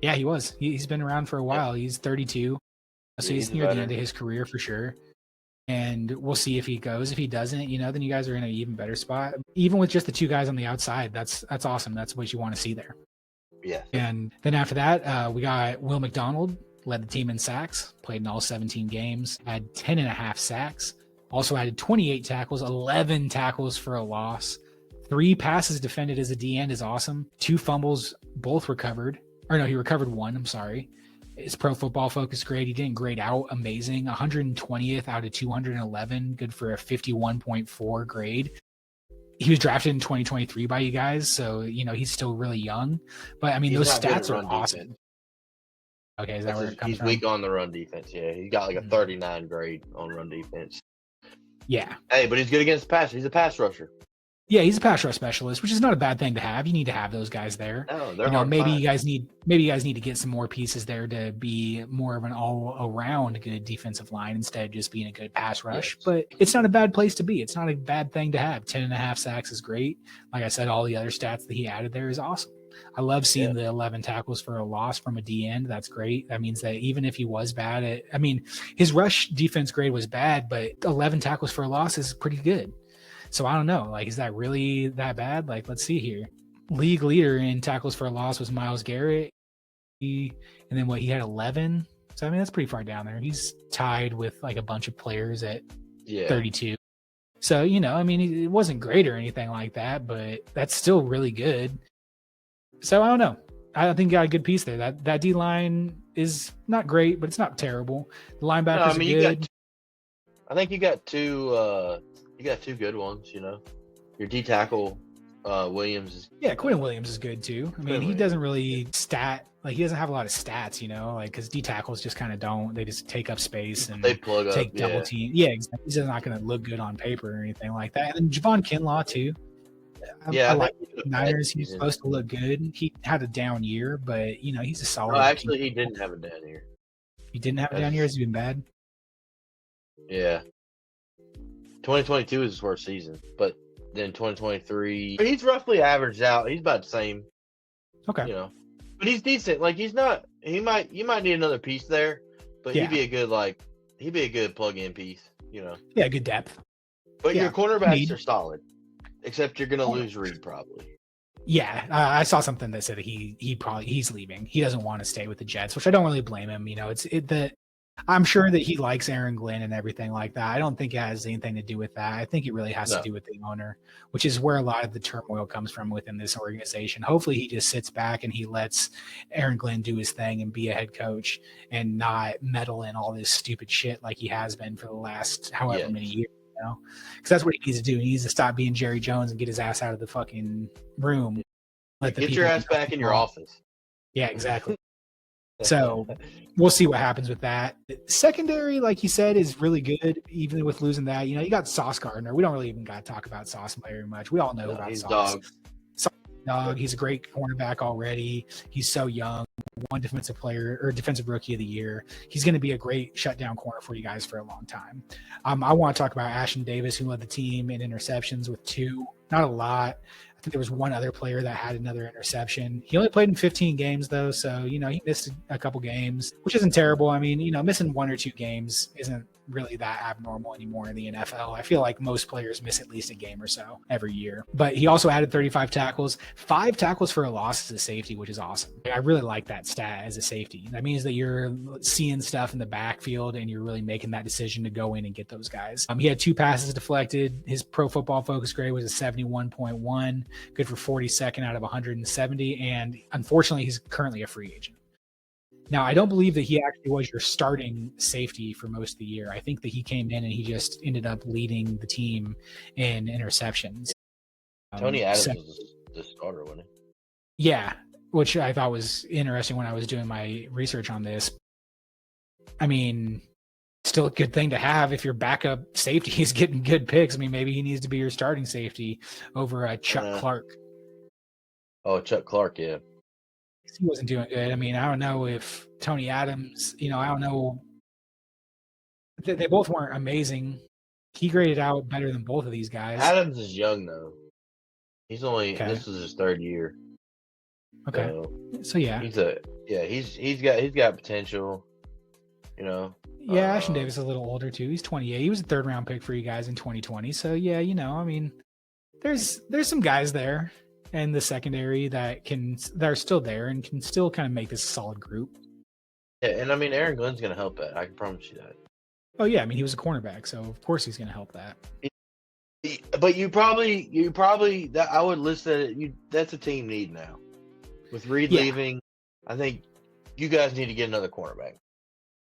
Yeah, he was. He's been around for a while. He's 32, so he's near the end of his career for sure. And we'll see if he goes. If he doesn't, then you guys are in an even better spot. Even with just the 2 guys on the outside, that's awesome. That's what you want to see there. Yeah. And then after that, we got Will McDonald, led the team in sacks, played in all 17 games, had 10.5 sacks, also added 28 tackles, 11 tackles for a loss, 3 passes defended as a D end is awesome. 2 fumbles, both recovered. Or no, he recovered 1, I'm sorry. His Pro Football Focus grade, he didn't grade out amazing. 120th out of 211, good for a 51.4 grade. He was drafted in 2023 by you guys, so he's still really young. But I mean, those stats are awesome. Defense. Okay, is that where it comes from? He's weak on the run defense. Yeah, he got like a 39 grade on run defense. Yeah. Hey, but he's good against the pass. He's a pass rusher. Yeah, he's a pass rush specialist, which is not a bad thing to have. You need to have those guys there. No, they're hard maybe you guys need to get some more pieces there to be more of an all-around good defensive line instead of just being a good pass rush. Yes. But it's not a bad place to be. It's not a bad thing to have. 10.5 sacks is great. Like I said, all the other stats that he added there is awesome. I love seeing the 11 tackles for a loss from a D end. That's great. That means that even if he was bad his rush defense grade was bad, but 11 tackles for a loss is pretty good. So I don't know, is that really that bad? Let's see here. League leader in tackles for a loss was Myles Garrett. And then he had 11. So, that's pretty far down there. He's tied with a bunch of players at 32. So, it wasn't great or anything like that, but that's still really good. So I don't know. I think you got a good piece there. That D-line is not great, but it's not terrible. The linebackers are good. I think you got two good ones, Your D tackle, Williams is. Yeah, Quinn Williams is good too. He doesn't really he doesn't have a lot of stats, because D tackles just kind of don't. They just take up space and they plug take up, double team. Yeah, exactly. He's not going to look good on paper or anything like that. And then Javon Kinlaw too. I like the Niners. He's supposed to look good. He had a down year, but he's a solid. No, actually, he didn't have a down year. He didn't have a down year. Has he been bad? Yeah. 2022 is his worst season, but then 2023, he's roughly averaged out. He's about the same. Okay. But he's decent. He's not. You might need another piece there, but he'd be a good plug-in piece. Yeah, good depth. But your cornerbacks are solid, except you're gonna lose Reed probably. Yeah, I saw something that said he's leaving. He doesn't want to stay with the Jets, which I don't really blame him. I'm sure that he likes Aaron Glenn and everything like that. I don't think it has anything to do with that. I think it really has to do with the owner, which is where a lot of the turmoil comes from within this organization. Hopefully he just sits back and he lets Aaron Glenn do his thing and be a head coach and not meddle in all this stupid shit like he has been for the last however many years. Because that's what he needs to do. He needs to stop being Jerry Jones and get his ass out of the fucking room. Get your ass back in your office. Yeah, exactly. So we'll see what happens with that. Secondary, like you said, is really good, even with losing that. You got Sauce Gardner. We don't really even got to talk about Sauce very much. We all know about Sauce. Dog. He's a great cornerback already. He's so young. One defensive rookie of the year. He's going to be a great shutdown corner for you guys for a long time. I want to talk about Ashton Davis, who led the team in interceptions with 2. Not a lot. I think there was one other player that had another interception. He only played in 15 games though, so he missed a couple games, which isn't terrible. Missing 1 or 2 games isn't really that abnormal anymore in the NFL. I feel like most players miss at least a game or so every year. But he also added 35 tackles, 5 tackles for a loss as a safety, which is awesome. I really like that stat as a safety. That means that you're seeing stuff in the backfield and you're really making that decision to go in and get those guys. He had 2 passes deflected. His Pro Football Focus grade was a 71.1, good for 42nd out of 170. And unfortunately, he's currently a free agent. Now, I don't believe that he actually was your starting safety for most of the year. I think that he came in and he just ended up leading the team in interceptions. Tony Adams was the starter, wasn't he? Yeah, which I thought was interesting when I was doing my research on this. I mean, still a good thing to have if your backup safety is getting good picks. I mean, maybe he needs to be your starting safety over Chuck Clark. Oh, Chuck Clark, yeah. He wasn't doing good. I mean, I don't know if Tony Adams, I don't know. They both weren't amazing. He graded out better than both of these guys. Adams is young, though. He's only, this is his third year. Okay. So yeah. He's got potential, Yeah, Ashton Davis is a little older too. He's 28. He was a third round pick for you guys in 2020. So yeah, I mean, there's some guys there in the secondary that are still there and can still kind of make this a solid group. Yeah, and I mean Aaron Glenn's gonna help that. I can promise you that. Oh yeah, I mean he was a cornerback, so of course he's gonna help that. But you probably that I would list that that's a team need now. With Reed leaving, I think you guys need to get another cornerback.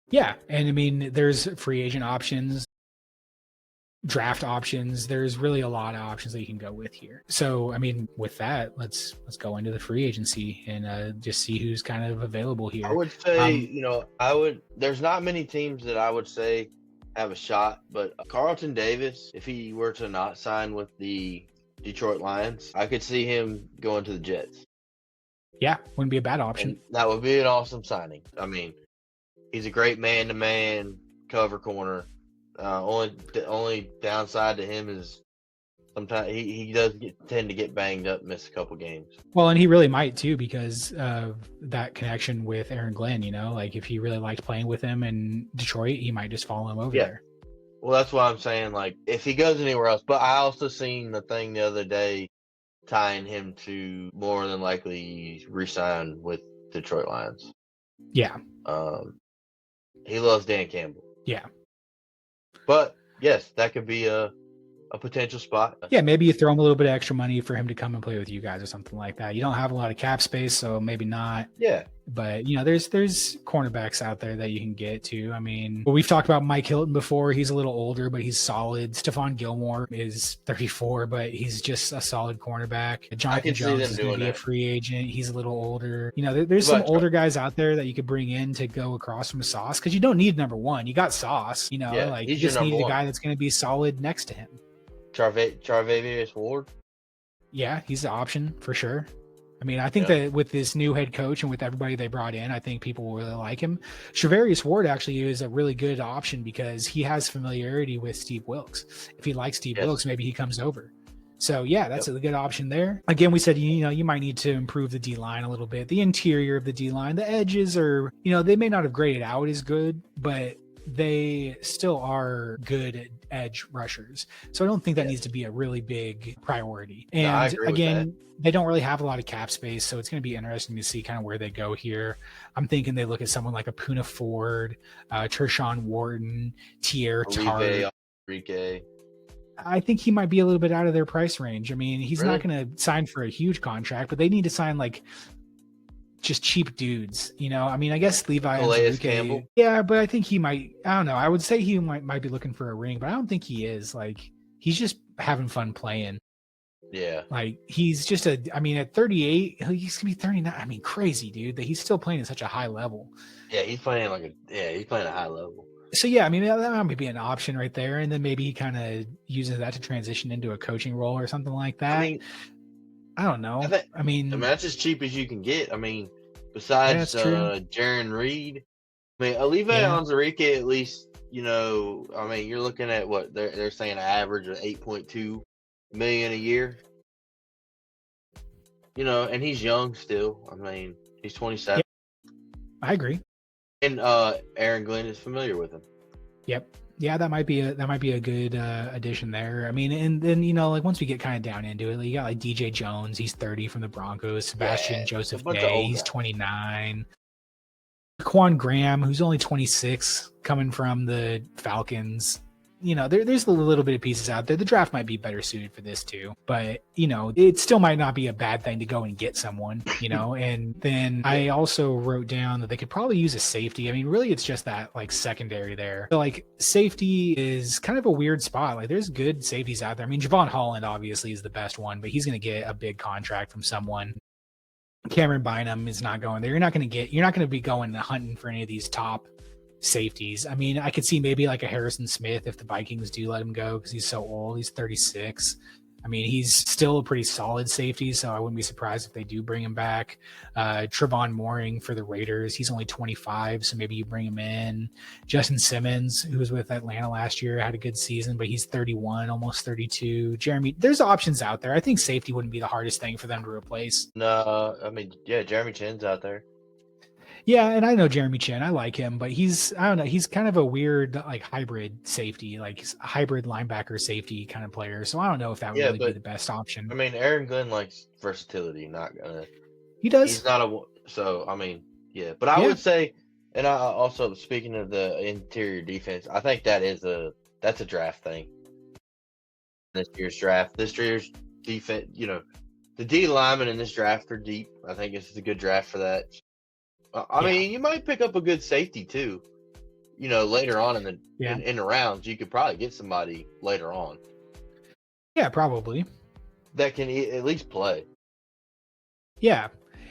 Yeah, and I mean there's free agent options, draft options. There's really a lot of options that you can go with here. So I mean, with that, let's go into the free agency and just see who's kind of available here. I would say, there's not many teams that I would say have a shot, but Carlton Davis, if he were to not sign with the Detroit Lions, I could see him going to the Jets. Yeah, wouldn't be a bad option. And that would be an awesome signing. I mean, he's a great man-to-man cover corner. Only downside to him is sometimes he does tend to get banged up, miss a couple games. Well, and he really might too because of that connection with Aaron Glenn. Like if he really liked playing with him in Detroit, he might just follow him over there. Well, that's why I'm saying, like, if he goes anywhere else. But I also seen the thing the other day tying him to more than likely re-sign with Detroit Lions. Yeah. He loves Dan Campbell. Yeah. But yes, that could be a potential spot. Yeah, maybe you throw him a little bit of extra money for him to come and play with you guys or something like that. You don't have a lot of cap space, so maybe not. Yeah. But, there's cornerbacks out there that you can get to. I mean, we've talked about Mike Hilton before. He's a little older, but he's solid. Stephon Gilmore is 34, but he's just a solid cornerback. Jonathan Jones is going to be a free agent. He's a little older. There's some older guys out there that you could bring in to go across from Sauce because you don't need number one. You got Sauce, you just need a guy that's going to be solid next to him. Charvarius Ward? Yeah, he's the option for sure. I mean, I think that with this new head coach and with everybody they brought in, I think people will really like him. Charvarius Ward actually is a really good option because he has familiarity with Steve Wilks. If he likes Steve Wilks, maybe he comes over. So, yeah, that's a good option there. Again, we said, you might need to improve the D-line a little bit. The interior of the D-line, the edges are, they may not have graded out as good, but they still are good edge rushers. So I don't think that needs to be a really big priority. And again, they don't really have a lot of cap space, so it's going to be interesting to see kind of where they go here. I'm thinking they look at someone like a Puna Ford, Tershawn Wharton, Tier Tart. I think he might be a little bit out of their price range. I mean, he's not going to sign for a huge contract, but they need to sign like just cheap dudes, I mean, I guess Levi Campbell. Yeah, but I think he might. I don't know. I would say he might be looking for a ring, but I don't think he is. Like, he's just having fun playing. Yeah. Like, he's just at 38, he's gonna be 39. I mean, crazy, dude, that he's still playing at such a high level. Yeah, he's playing a high level. So yeah, I mean, that might be an option right there, and then maybe he kind of uses that to transition into a coaching role or something like that. I don't know. I mean, that's as cheap as you can get. I mean, besides Jaron Reed, I mean, Olive Onwuzurike, at least, I mean, you're looking at what they're saying an average of $8.2 million a year. And he's young still. I mean, he's 27. Yeah, I agree. And Aaron Glenn is familiar with him. Yep. Yeah, that might be a good addition there. I mean, and then like once we get kind of down into it, you got like DJ Jones, he's 30 from the Broncos. Sebastian Joseph Day, he's 29. Quan Graham, who's only 26, coming from the Falcons. there's a little bit of pieces out there. The draft might be better suited for this too, but it still might not be a bad thing to go and get someone, and then I also wrote down that they could probably use a safety. I mean, really it's just that like secondary there. So like safety is kind of a weird spot. Like there's good safeties out there. I mean, Javon Holland obviously is the best one, but he's going to get a big contract from someone. Cameron Bynum is not going there. You're not going to be going and hunting for any of these top safeties. I mean, I could see maybe like a Harrison Smith if the Vikings do let him go because he's so old. He's 36. I mean, he's still a pretty solid safety, so I wouldn't be surprised if they do bring him back. Trevon Moring for the Raiders, he's only 25, so maybe you bring him in. Justin Simmons, who was with Atlanta last year, had a good season, but he's 31, almost 32. There's options out there. I think safety wouldn't be the hardest thing for them to replace. No, I mean, yeah, Jeremy Chin's out there. Yeah, and I know Jeremy Chin. I like him, but I don't know. He's kind of a weird, like hybrid safety, like hybrid linebacker safety kind of player. So I don't know if that would really be the best option. I mean, Aaron Glenn likes versatility. He does. He's not so. I mean, yeah. But I would say, and I also speaking of the interior defense, I think that's a draft thing. This year's draft, this year's defense, the D linemen in this draft are deep. I think this is a good draft for that. I mean, you might pick up a good safety too. Later on in the rounds, you could probably get somebody later on. Yeah, probably. That can at least play. Yeah,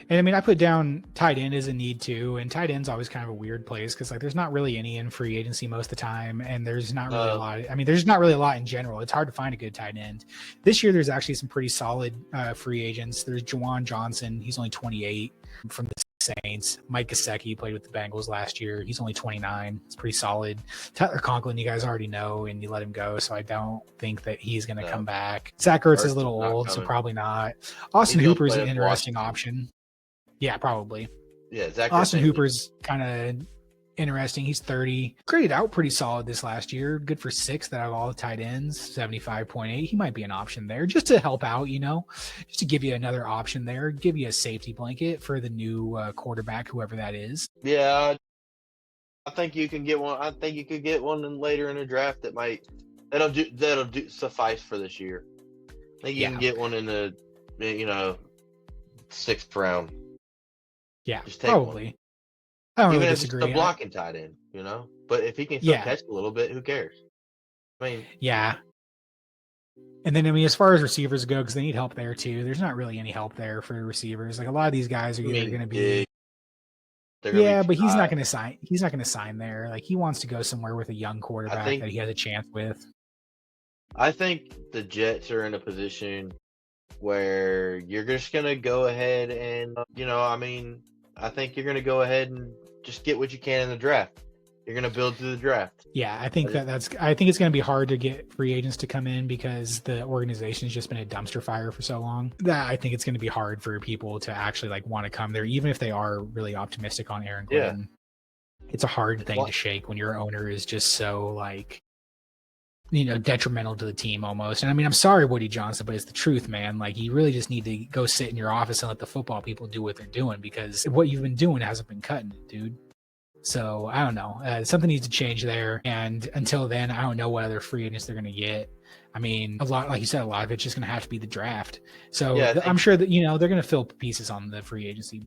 and I mean, I put down tight end as a need too, and tight end's always kind of a weird place because like there's not really any in free agency most of the time, and there's not really a lot. I mean, there's not really a lot in general. It's hard to find a good tight end. This year, there's actually some pretty solid free agents. There's Juwan Johnson. He's only 28 from the Saints. Mike Gesicki played with the Bengals last year. He's only 29. It's pretty solid. Tyler Conklin, you guys already know, and you let him go, so I don't think that he's going to come back. Zach Ertz is a little old, so probably not. Austin Hooper's an interesting option. Yeah, probably. Yeah, Zach Austin Hooper's kind of interesting. He's 30. Graded out pretty solid this last year. Good for 6th out of all the tight ends, 75.8. He might be an option there just to help out, just to give you another option there, give you a safety blanket for the new quarterback, whoever that is. Yeah, I think you can get one. I think you could get one later in the draft that'll do suffice for this year. I think you can get one in the 6th round. Yeah, just probably. One. I don't really disagree. Even if it's the blocking tight end, But if he can still catch a little bit, who cares? I mean, yeah. And then, I mean, as far as receivers go, because they need help there too, there's not really any help there for the receivers. Like a lot of these guys are either going to be. But he's not going to sign. He's not going to sign there. Like he wants to go somewhere with a young quarterback that he has a chance with. I think the Jets are in a position where you're just going to go ahead and, I think you're going to go ahead and just get what you can in the draft. You're going to build through the draft. Yeah, I think I think it's going to be hard to get free agents to come in because the organization's just been a dumpster fire for so long that I think it's going to be hard for people to actually like want to come there, even if they are really optimistic on Aaron Glenn. Yeah. It's a hard thing to shake when your owner is just so like, detrimental to the team almost. And I mean, I'm sorry, Woody Johnson, but it's the truth, man. Like you really just need to go sit in your office and let the football people do what they're doing because what you've been doing hasn't been cutting it, dude. So I don't know. Something needs to change there. And until then, I don't know what other free agents they're going to get. I mean, a lot, like you said, a lot of it's just going to have to be the draft. So I'm sure that, they're going to fill pieces on the free agency.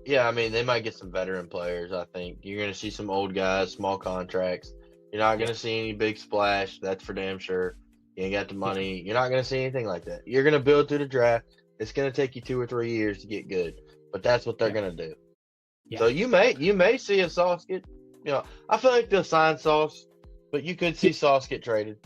Yeah, I mean, they might get some veteran players, I think. You're going to see some old guys, small contracts. You're not going to see any big splash. That's for damn sure. You ain't got the money. You're not going to see anything like that. You're going to build through the draft. It's going to take you 2 or 3 years to get good, but that's what they're going to do. Yeah. So you may see a Sauce get, I feel like they'll sign Sauce, but you could see Sauce get traded.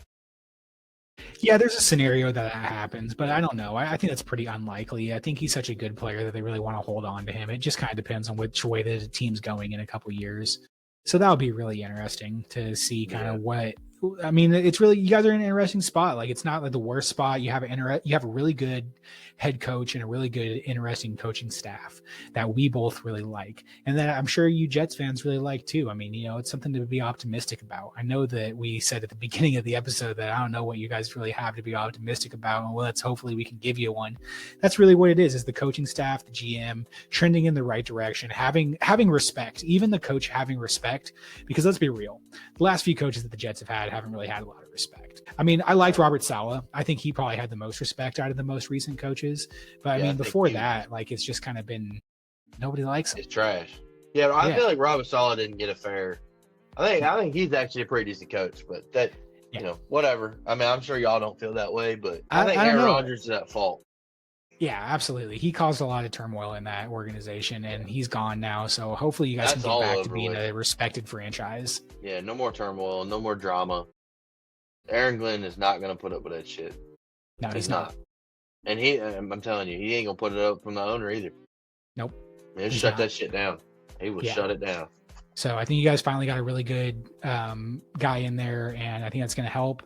Yeah, there's a scenario that happens, but I don't know. I think that's pretty unlikely. I think he's such a good player that they really want to hold on to him. It just kind of depends on which way the team's going in a couple of years. So that would be really interesting to see kind of what. I mean, it's really, you guys are in an interesting spot. Like it's not like the worst spot. You have a really good head coach and a really good, interesting coaching staff that we both really like, and that I'm sure you Jets fans really like too. I mean, it's something to be optimistic about. I know that we said at the beginning of the episode that I don't know what you guys really have to be optimistic about, and well, hopefully we can give you one. That's really what it is the coaching staff, the GM trending in the right direction, having respect, even the coach having respect, because let's be real, the last few coaches that the Jets have had haven't really had a lot of respect. I mean, I liked Robert Saleh. I think he probably had the most respect out of the most recent coaches. But I mean, before that, like, it's just kind of been nobody likes him. It's trash. Yeah, I feel like Robert Saleh didn't get a fair. I think he's actually a pretty decent coach, but that you know, whatever. I mean, I'm sure y'all don't feel that way, but I think Aaron Rodgers is at fault. Yeah, absolutely. He caused a lot of turmoil in that organization, and he's gone now. So hopefully you guys can get back to being a respected franchise. Yeah, no more turmoil, no more drama. Aaron Glenn is not going to put up with that shit. No, he's not. And I'm telling you, he ain't going to put it up from the owner either. Nope. He'll shut that shit down. He will shut it down. So I think you guys finally got a really good guy in there, and I think that's going to help.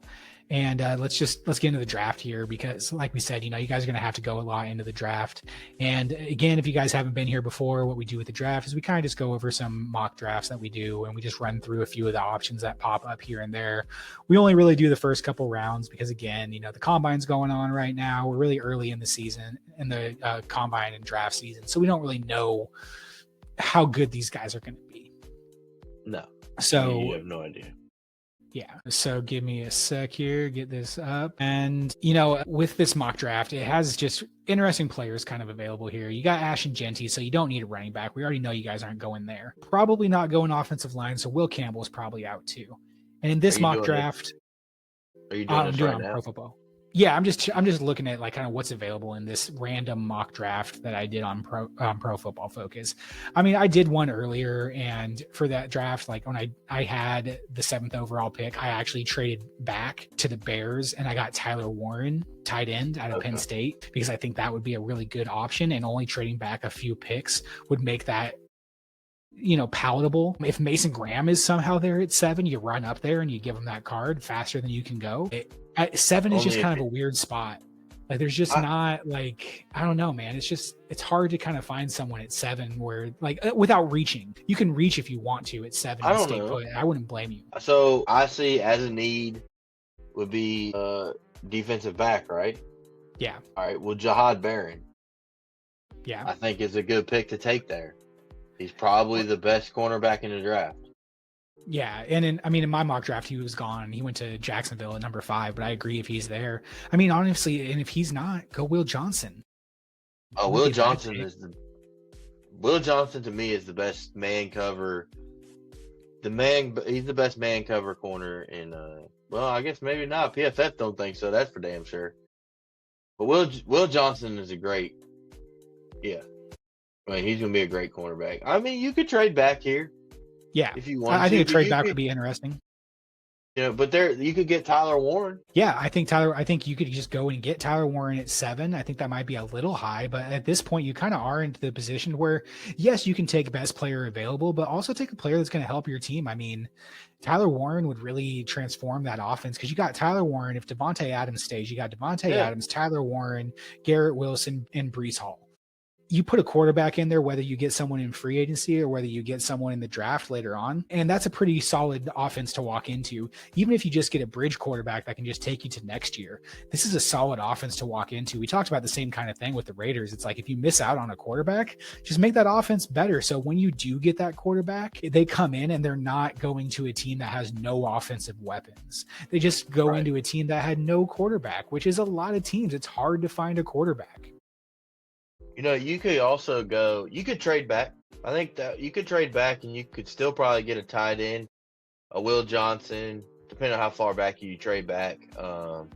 And let's get into the draft here, because like we said, you know, you guys are going to have to go a lot into the draft. And again, if you guys haven't been here before, what we do with the draft is we kind of just go over some mock drafts that we do, and we just run through a few of the options that pop up here and there. We only really do the first couple rounds because, again, you know, the combine's going on right now. We're really early in the season, in the combine and draft season. So we don't really know how good these guys are going to be. No. So you have no idea. Yeah. So give me a sec here, get this up. And, you know, with this mock draft, it has just interesting players kind of available here. You got Ash and Genty, so you don't need a running back. We already know you guys aren't going there. Probably not going offensive line, so Will Campbell's probably out too. And in this mock draft, are you doing this right now? Pro Football. Yeah, I'm just looking at like kind of what's available in this random mock draft that I did on Pro Football Focus. I mean, I did one earlier, and for that draft, like when I had the 7th overall pick, I actually traded back to the Bears and I got Tyler Warren, tight end out of Penn State, because I think that would be a really good option, and only trading back a few picks would make that, you know, palatable. If Mason Graham is somehow there at 7, you run up there and you give him that card faster than you can go. At 7 is just kind of a weird spot. Like there's just not like, I don't know, man. It's hard to kind of find someone at 7 where like without reaching. You can reach if you want to at 7. I don't know. I wouldn't blame you. So I see as a need would be defensive back, right? Yeah. All right. Well, Jahad Barron. Yeah. I think is a good pick to take there. He's probably the best cornerback in the draft. Yeah, and in my mock draft, he was gone. He went to Jacksonville at number 5, but I agree if he's there. I mean, honestly, and if he's not, go Will Johnson. Oh, Will Johnson to me is the best man cover. He's the best man cover corner in. Well, I guess maybe not. PFF don't think so. That's for damn sure. But Will Johnson is a great. Yeah, I mean he's gonna be a great cornerback. I mean, you could trade back here. Yeah, if you want, I think a trade back would be interesting. You know, but you could get Tyler Warren. Yeah, I think you could just go and get Tyler Warren at 7. I think that might be a little high, but at this point, you kind of are into the position where, yes, you can take best player available, but also take a player that's going to help your team. I mean, Tyler Warren would really transform that offense, because you got Tyler Warren. If Devontae Adams stays, you got Devontae Adams, Tyler Warren, Garrett Wilson, and Breece Hall. You put a quarterback in there, whether you get someone in free agency or whether you get someone in the draft later on. And that's a pretty solid offense to walk into. Even if you just get a bridge quarterback that can just take you to next year, this is a solid offense to walk into. We talked about the same kind of thing with the Raiders. It's like, if you miss out on a quarterback, just make that offense better. So when you do get that quarterback, they come in and they're not going to a team that has no offensive weapons. They just go into a team that had no quarterback, which is a lot of teams. It's hard to find a quarterback. You know, you could trade back. I think that you could trade back and you could still probably get a tight end, a Will Johnson, depending on how far back you trade back. You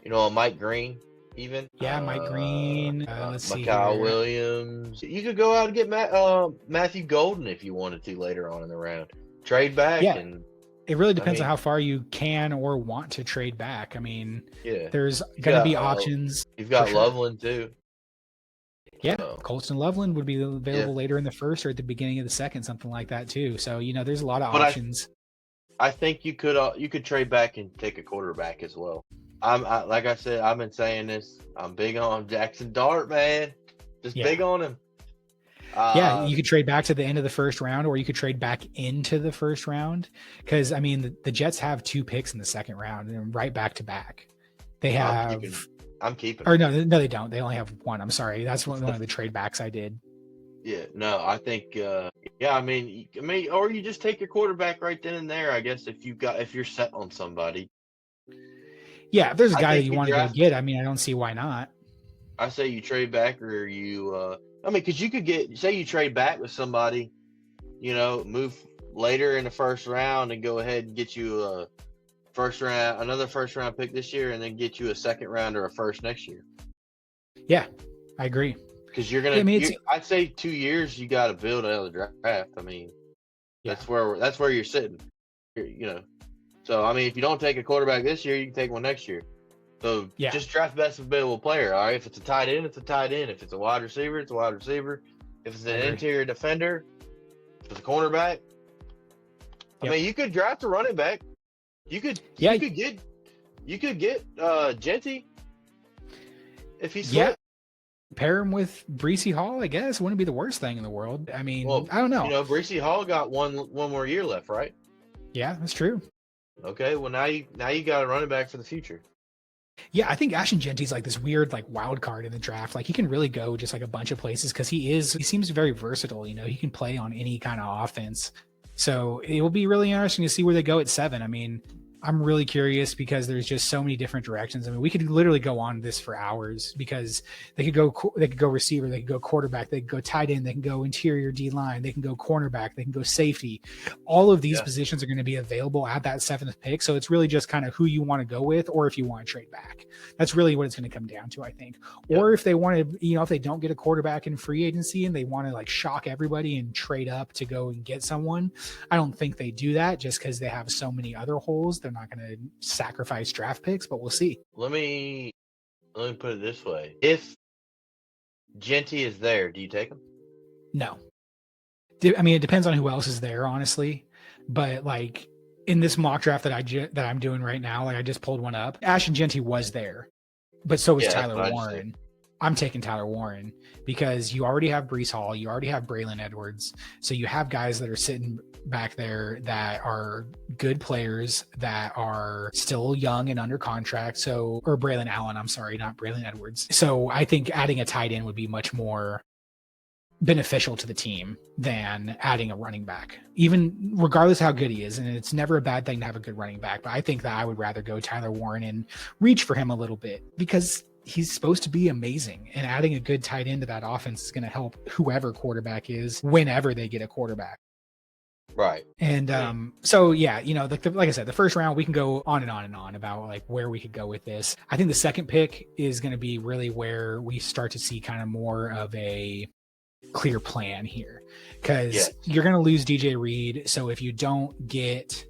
know, a Mike Green even. Yeah, Mike Green. Let's see. Mikal Williams. You could go out and get Matthew Golden if you wanted to later on in the round. Trade back and it really depends on how far you can or want to trade back. I mean, there's going to be options. You've got Loveland too. Yeah, Colston Loveland would be available later in the first or at the beginning of the second, something like that too. So, you know, there's a lot of options. I think you could trade back and take a quarterback as well. Like I said, I've been saying this. I'm big on Jackson Dart, man. Just big on him. You could trade back to the end of the first round, or you could trade back into the first round. Because, I mean, the Jets have 2 picks in the second round and right back to back. They have... I'm keeping. Or no, they don't. They only have 1. I'm sorry. That's one of the trade backs I did. Yeah, no, I think, I mean, or you just take your quarterback right then and there. I guess if you're set on somebody, Yeah, if there's a I guy that think you you want to go draft. get, I mean, I don't see why not. I say you trade back, or I mean, because you could say you trade back with somebody, move later in the first round and go ahead and get you another first round pick this year, and then get you a second round or a first next year. Yeah, I agree. Because I'd say 2 years you got to build another draft. I mean, that's where you're sitting. So I mean, if you don't take a quarterback this year, you can take one next year. So just draft best available player. All right, if it's a tight end, it's a tight end. If it's a wide receiver, it's a wide receiver. If it's an interior defender, if it's a cornerback. I mean, you could draft a running back. You could get Genty if he's pair him with Breece Hall, I guess. Wouldn't be the worst thing in the world. I mean, I don't know. Breece Hall got one more year left, right? Yeah, that's true. Okay, well now you got a running back for the future. Yeah, I think Ashton Genty's like this weird like wild card in the draft. Like he can really go just like a bunch of places because he seems very versatile. He can play on any kind of offense. So it will be really interesting to see where they go at 7. I mean, I'm really curious because there's just so many different directions. I mean, we could literally go on this for hours because they could go receiver, they could go quarterback, they could go tight end, they can go interior D line, they can go cornerback, they can go safety. All of these positions are going to be available at that 7th pick. So it's really just kind of who you want to go with, or if you want to trade back. That's really what it's going to come down to, I think. Yep. Or if they want to, if they don't get a quarterback in free agency and they want to like shock everybody and trade up to go and get someone, I don't think they do that just because they have so many other holes. They're not going to sacrifice draft picks, but we'll see. Let me put it this way. If Genty is there, do you take him? No. I mean, it depends on who else is there, honestly. But like in this mock draft that I'm doing right now, like I just pulled one up, Ashton Genty was there, but so was Tyler Warren. I'm taking Tyler Warren because you already have Breece Hall, you already have Braylon Edwards. So you have guys that are sitting back there that are good players that are still young and under contract. Or Braylon Allen, I'm sorry, not Braylon Edwards. So I think adding a tight end would be much more beneficial to the team than adding a running back, even regardless how good he is. And it's never a bad thing to have a good running back, but I think that I would rather go Tyler Warren and reach for him a little bit because he's supposed to be amazing, and adding a good tight end to that offense is going to help whoever quarterback is whenever they get a quarterback. Right. And so yeah, like I said, the first round we can go on and on and on about like where we could go with this. I think the second pick is going to be really where we start to see kind of more of a clear plan here, because you're going to lose DJ Reed. So if you don't get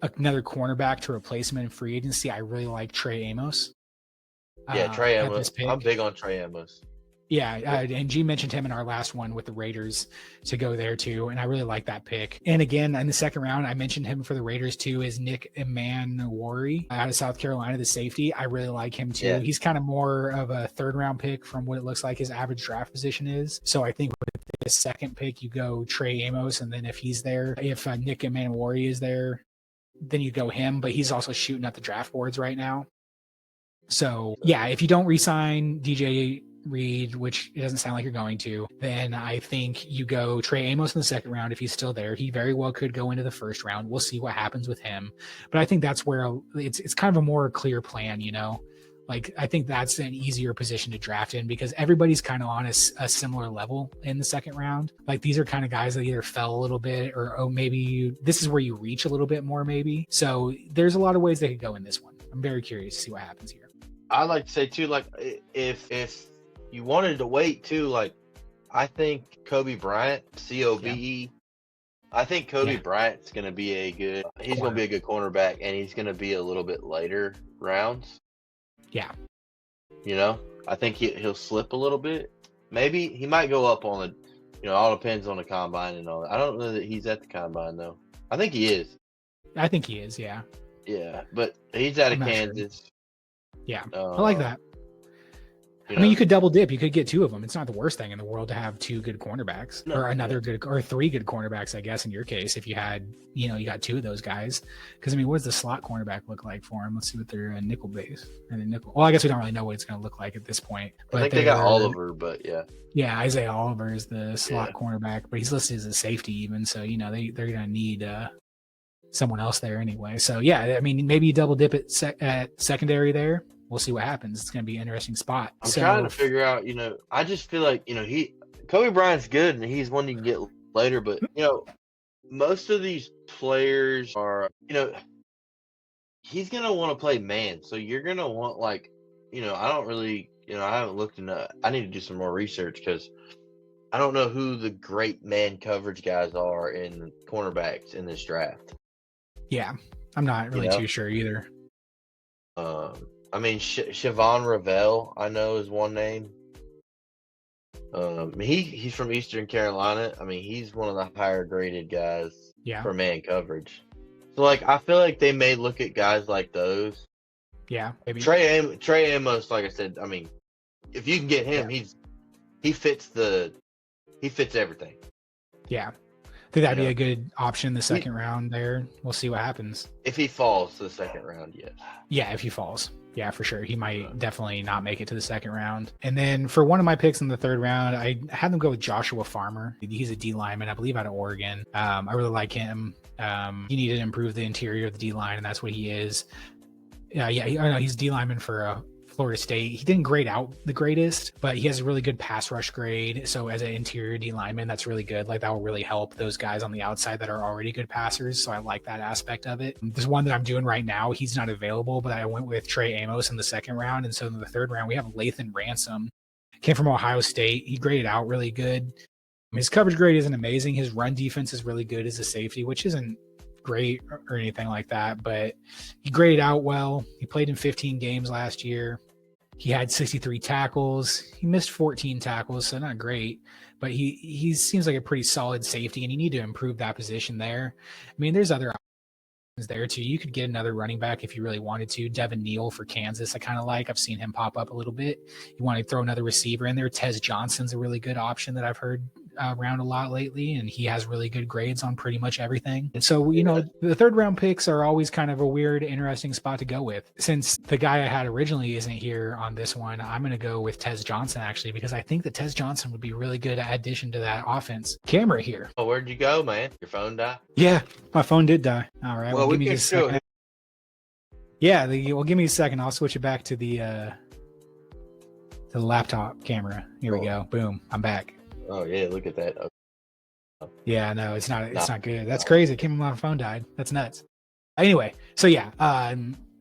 another cornerback to replace him in free agency, I really like Trey Amos. Trey Amos. I'm big on Trey Amos. Yeah, and G mentioned him in our last one with the Raiders to go there too, and I really like that pick. And again, in the second round, I mentioned him for the Raiders too, is Nick Emmanwori out of South Carolina, the safety. I really like him too. Yeah. He's kind of more of a third round pick from what it looks like his average draft position is. So I think with the second pick, you go Trey Amos, and then if he's there, if Nick Emmanwori is there, then you go him. But he's also shooting at the draft boards right now. So yeah, if you don't re-sign DJ Reed, which it doesn't sound like you're going to, then I think you go Trey Amos in the second round if he's still there. He very well could go into the first round. We'll see what happens with him. But I think that's where it's kind of a more clear plan, Like I think that's an easier position to draft in because everybody's kind of on a similar level in the second round. Like these are kind of guys that either fell a little bit or maybe this is where you reach a little bit more maybe. So there's a lot of ways they could go in this one. I'm very curious to see what happens here. I'd like to say too, like if you wanted to wait too, like I think Kobe Bryant, COBE. I think Kobe Bryant's going to be he's going to be a good cornerback, and he's going to be a little bit later rounds. Yeah. I think he'll slip a little bit. Maybe he might go up on all depends on the combine and all that. I don't know that he's at the combine though. I think he is. I think he is. Yeah. Yeah. But he's out of Kansas. Sure. Yeah. I like that. I mean, you could double dip. You could get 2 of them. It's not the worst thing in the world to have 2 good cornerbacks, or another good, or 3 good cornerbacks, I guess, in your case, if you had, you got 2 of those guys. Because, I mean, what does the slot cornerback look like for him? Let's see what their nickel base and the nickel. Well, I guess we don't really know what it's going to look like at this point. But I think they got Oliver, but yeah. Yeah, Isaiah Oliver is the slot cornerback, but he's listed as a safety even. So, they're going to need someone else there anyway. So, yeah, I mean, maybe you double dip at secondary there. We'll see what happens. It's going to be an interesting spot. I'm trying to figure out, I just feel like, Kobe Bryant's good and he's one you can get later, but, most of these players are, he's going to want to play man. So you're going to want I don't really, I haven't looked into, I need to do some more research because I don't know who the great man coverage guys are in cornerbacks in this draft. Yeah, I'm not really too sure either. I mean, Siobhan Ravel, I know, is one name. He's from Eastern Carolina. I mean, he's one of the higher graded guys for man coverage. So, I feel like they may look at guys like those. Yeah, maybe. Trey Amos, like I said, I mean, if you can get him, he fits everything. Yeah. I think that'd be a good option in the second round there. We'll see what happens. If he falls to the second round, yes. Yeah, if he falls. Yeah, for sure. He might definitely not make it to the second round. And then for one of my picks in the third round, I had them go with Joshua Farmer. He's a D lineman, I believe, out of Oregon. I really like him. He needed to improve the interior of the D line, and that's what he is. He's D lineman for Florida State. He didn't grade out the greatest, but he has a really good pass rush grade. So as an interior D lineman, that's really good. That will really help those guys on the outside that are already good passers. So I like that aspect of it. There's one that I'm doing right now. He's not available, but I went with Trey Amos in the second round. And so in the third round, we have Lathan Ransom. Came from Ohio State. He graded out really good. His coverage grade isn't amazing. His run defense is really good as a safety, which isn't great or anything like that, but he graded out well. He played in 15 games last year. He had 63 tackles. He missed 14 tackles, so not great, but he seems like a pretty solid safety, and you need to improve that position there. I mean, there's other options there too. You could get another running back if you really wanted to. Devin Neal for Kansas, I kind of like. I've seen him pop up a little bit. You want to throw another receiver in there. Tez Johnson's a really good option that I've heard around a lot lately, and he has really good grades on pretty much everything. And so, the third round picks are always kind of a weird, interesting spot to go with. Since the guy I had originally isn't here on this one, I'm going to go with Tez Johnson, actually, because I think that Tez Johnson would be a really good addition to that offense. Camera here. Oh, where'd you go, man? Your phone died? Yeah, my phone did die. All right. Well, give me just a second. Yeah, give me a second. I'll switch it back to the laptop camera. Here we go. Boom. I'm back. Oh yeah, look at that. Yeah, no, it's not good. That's crazy. It came when my phone died. That's nuts. Anyway, so yeah,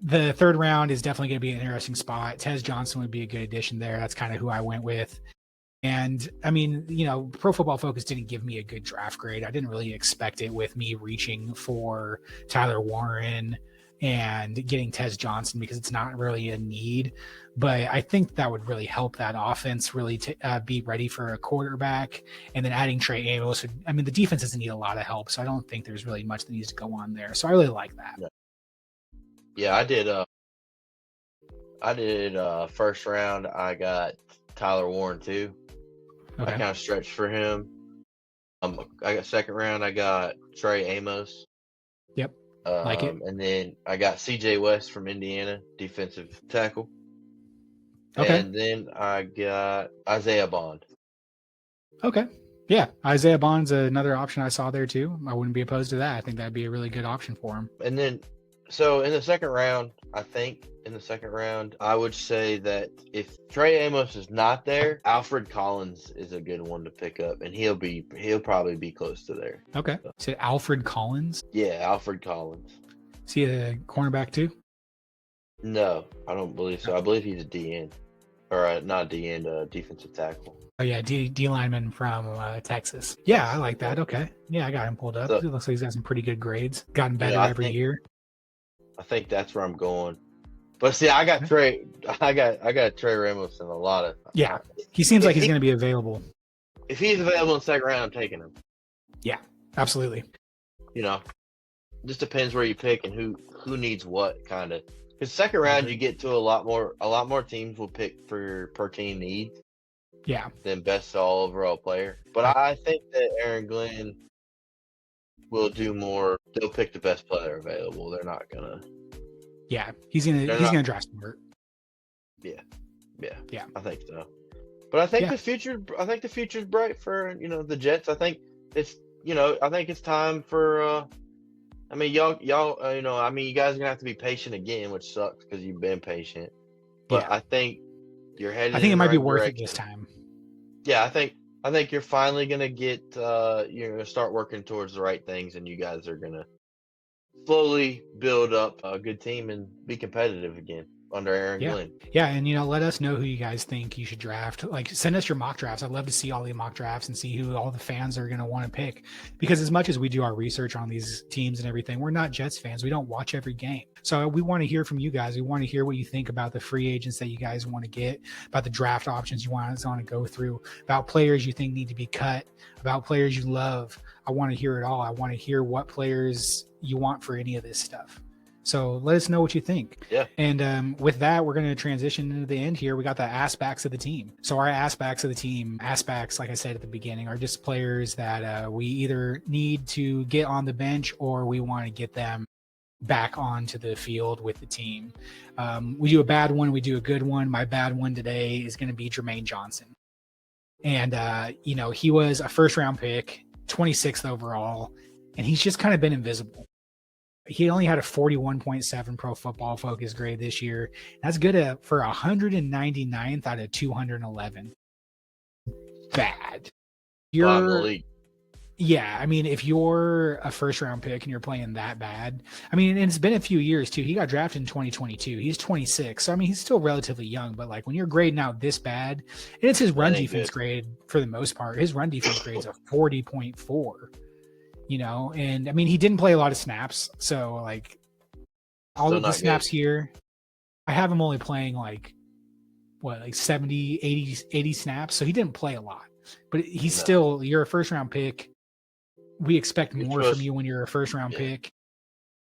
the third round is definitely going to be an interesting spot. Tez Johnson would be a good addition there. That's kind of who I went with. And I mean, Pro Football Focus didn't give me a good draft grade. I didn't really expect it with me reaching for Tyler Warren and getting Tez Johnson because it's not really a need. But I think that would really help that offense really be ready for a quarterback. And then adding Trey Amos, the defense doesn't need a lot of help, so I don't think there's really much that needs to go on there. So I really like that. Yeah, I did first round. I got Tyler Warren too. Okay. I kind of stretched for him. I got second round. I got Trey Amos. Yep. Like it. And then I got CJ West from Indiana, defensive tackle. Okay. And then I got Isaiah Bond. Okay. Yeah. Isaiah Bond's another option I saw there too. I wouldn't be opposed to that. I think that'd be a really good option for him. And then, so in the second round, I would say that if Trey Amos is not there, Alfred Collins is a good one to pick up, and he'll probably be close to there. Okay. So Alfred Collins? Yeah, Alfred Collins. Is he a cornerback too? No, I don't believe so. I believe he's a DN. Or not DN, defensive tackle. Oh, yeah, D lineman from Texas. Yeah, I like that. Okay. Yeah, I got him pulled up. So, it looks like he's got some pretty good grades. Gotten better every year. I think that's where I'm going. But see, I got Trey Ramos in a lot of. Yeah, he seems like he's going to be available. If he's available in the second round, I'm taking him. Yeah, absolutely. Just depends where you pick and who needs what kind of. Because second round you get to a lot more teams will pick for per team needs. Yeah. Than best all overall player. But I think that Aaron Glenn will do more. They'll pick the best player available. They're not gonna. Yeah, he's gonna draft smart. Yeah. I think so. But I think the future's bright for the Jets. I think it's time for. I mean, y'all, you guys are gonna have to be patient again, which sucks because you've been patient. But I think you're headed. I think it might be right worth direction. it this time. Yeah, I think you're finally gonna get. You're gonna start working towards the right things, and you guys are gonna slowly build up a good team and be competitive again under Aaron Glenn. Yeah, and let us know who you guys think you should draft. Like, send us your mock drafts. I'd love to see all the mock drafts and see who all the fans are going to want to pick. Because as much as we do our research on these teams and everything, we're not Jets fans. We don't watch every game. So we want to hear from you guys. We want to hear what you think about the free agents that you guys want to get, about the draft options you want to go through, about players you think need to be cut, about players you love. I want to hear it all. I want to hear what players you want for any of this stuff. So let us know what you think. Yeah. And with that, we're going to transition into the end here. We got the Assbacks of the team. So our Assbacks of the team, Assbacks, like I said at the beginning, are just players that we either need to get on the bench or we want to get them back onto the field with the team. We do a bad one. We do a good one. My bad one today is going to be Jermaine Johnson. And, he was a first round pick, 26th overall, and he's just kind of been invisible. He only had a 41.7 Pro Football Focus grade this year. That's good for 199th out of 211. Bad. Yeah, I mean, if you're a first round pick and you're playing that bad, I mean, and it's been a few years too. He got drafted in 2022. He's 26. So, I mean, he's still relatively young, but like when you're grading out this bad, and it's his run defense grade for the most part. His run defense grade is a 40.4. And I mean, he didn't play a lot of snaps. So like all of the snaps here, I have him only playing like 70, 80 snaps. So he didn't play a lot, but he's still, you're a first round pick. We expect more from you when you're a first round pick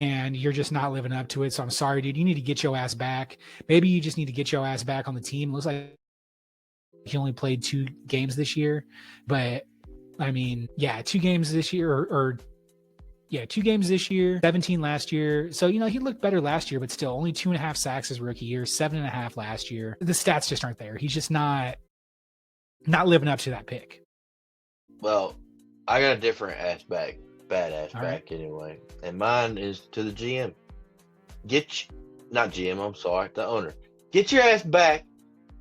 and you're just not living up to it. So I'm sorry, dude, you need to get your ass back. Maybe you just need to get your ass back on the team. It looks like he only played 2 games this year, but I mean, 2 games this year 2 games this year, 17 last year. So, he looked better last year, but still only 2.5 sacks his rookie year, 7.5 last year. The stats just aren't there. He's just not living up to that pick. Well, I got a different bad ass back anyway. And mine is to the GM. Not GM, I'm sorry, the owner. Get your ass back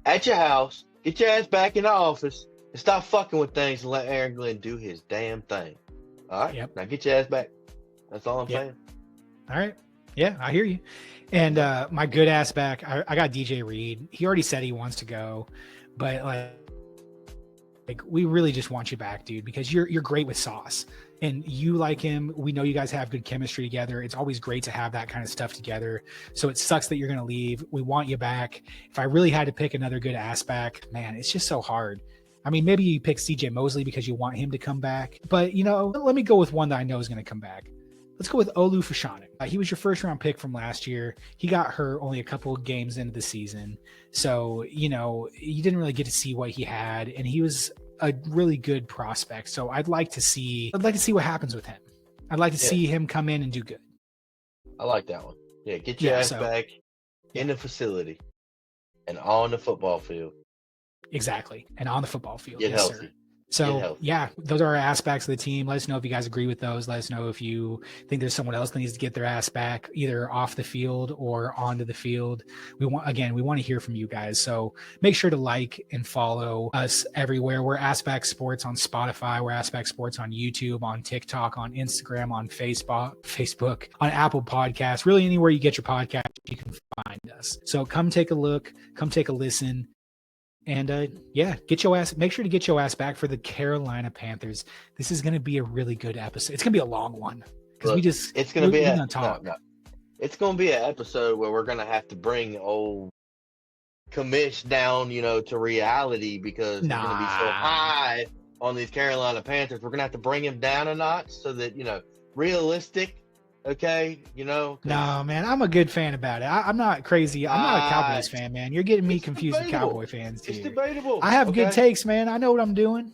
at your house. Get your ass back in the office. And stop fucking with things and let Aaron Glenn do his damn thing. All right? Yep. Now get your ass back. That's all I'm saying. All right. Yeah, I hear you. And my good ass back, I got DJ Reed. He already said he wants to go, but like we really just want you back, dude, because you're great with Sauce. And you like him. We know you guys have good chemistry together. It's always great to have that kind of stuff together. So it sucks that you're going to leave. We want you back. If I really had to pick another good ass back, man, it's just so hard. I mean, maybe you pick CJ Mosley because you want him to come back. But, let me go with one that I know is going to come back. Let's go with Olu Fashanu. He was your first round pick from last year. He got hurt only a couple of games into the season. So, you didn't really get to see what he had. And he was a really good prospect. So I'd like to see what happens with him. I'd like to see him come in and do good. I like that one. Yeah, get your ass back in the facility and on the football field. Exactly. And on the football field. Get healthy. Sir. So, those are our aspects of the team. Let us know if you guys agree with those. Let us know if you think there's someone else that needs to get their ass back either off the field or onto the field. We want to hear from you guys. So make sure to like and follow us everywhere. We're Assback Sports on Spotify. We're Assback Sports on YouTube, on TikTok, on Instagram, on Facebook, on Apple Podcasts. Really anywhere you get your podcast, you can find us. So come take a look, come take a listen. And make sure to get your ass back for the Carolina Panthers. This is going to be a really good episode. It's going to be a long one because it's going to be it's going to be an episode where we're going to have to bring old commish down, to reality because they're going to be so high on these Carolina Panthers. We're going to have to bring him down a notch so that, realistic Okay, you know. No, man, I'm a good fan about it. I'm not crazy. I'm not a Cowboys fan, man. You're getting me It's confused with debatable. Cowboy fans It's here. debatable. I have good Okay, takes, man. I know what I'm doing.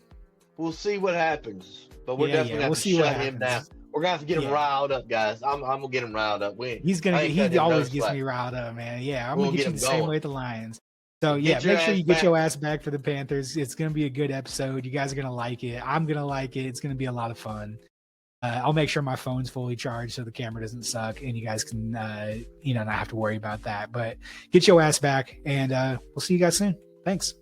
we'll see what happens, but we're Yeah, definitely yeah. gonna have We'll to see what shut him down. happens. We're gonna have to get him Yeah. riled up, guys. I'm gonna get him riled up. I ain't cutting He him no always gets slack. me riled up, man. Yeah, I'm We're gonna gonna get get you him the same going. way with the Lions. So And yeah, get your make sure ass you get back. your ass back for the Panthers. It's gonna be a good episode. You guys are gonna like it. I'm gonna like it. It's gonna be a lot of fun. I'll make sure my phone's fully charged so the camera doesn't suck, and you guys can, not have to worry about that. But get your ass back, and we'll see you guys soon. Thanks.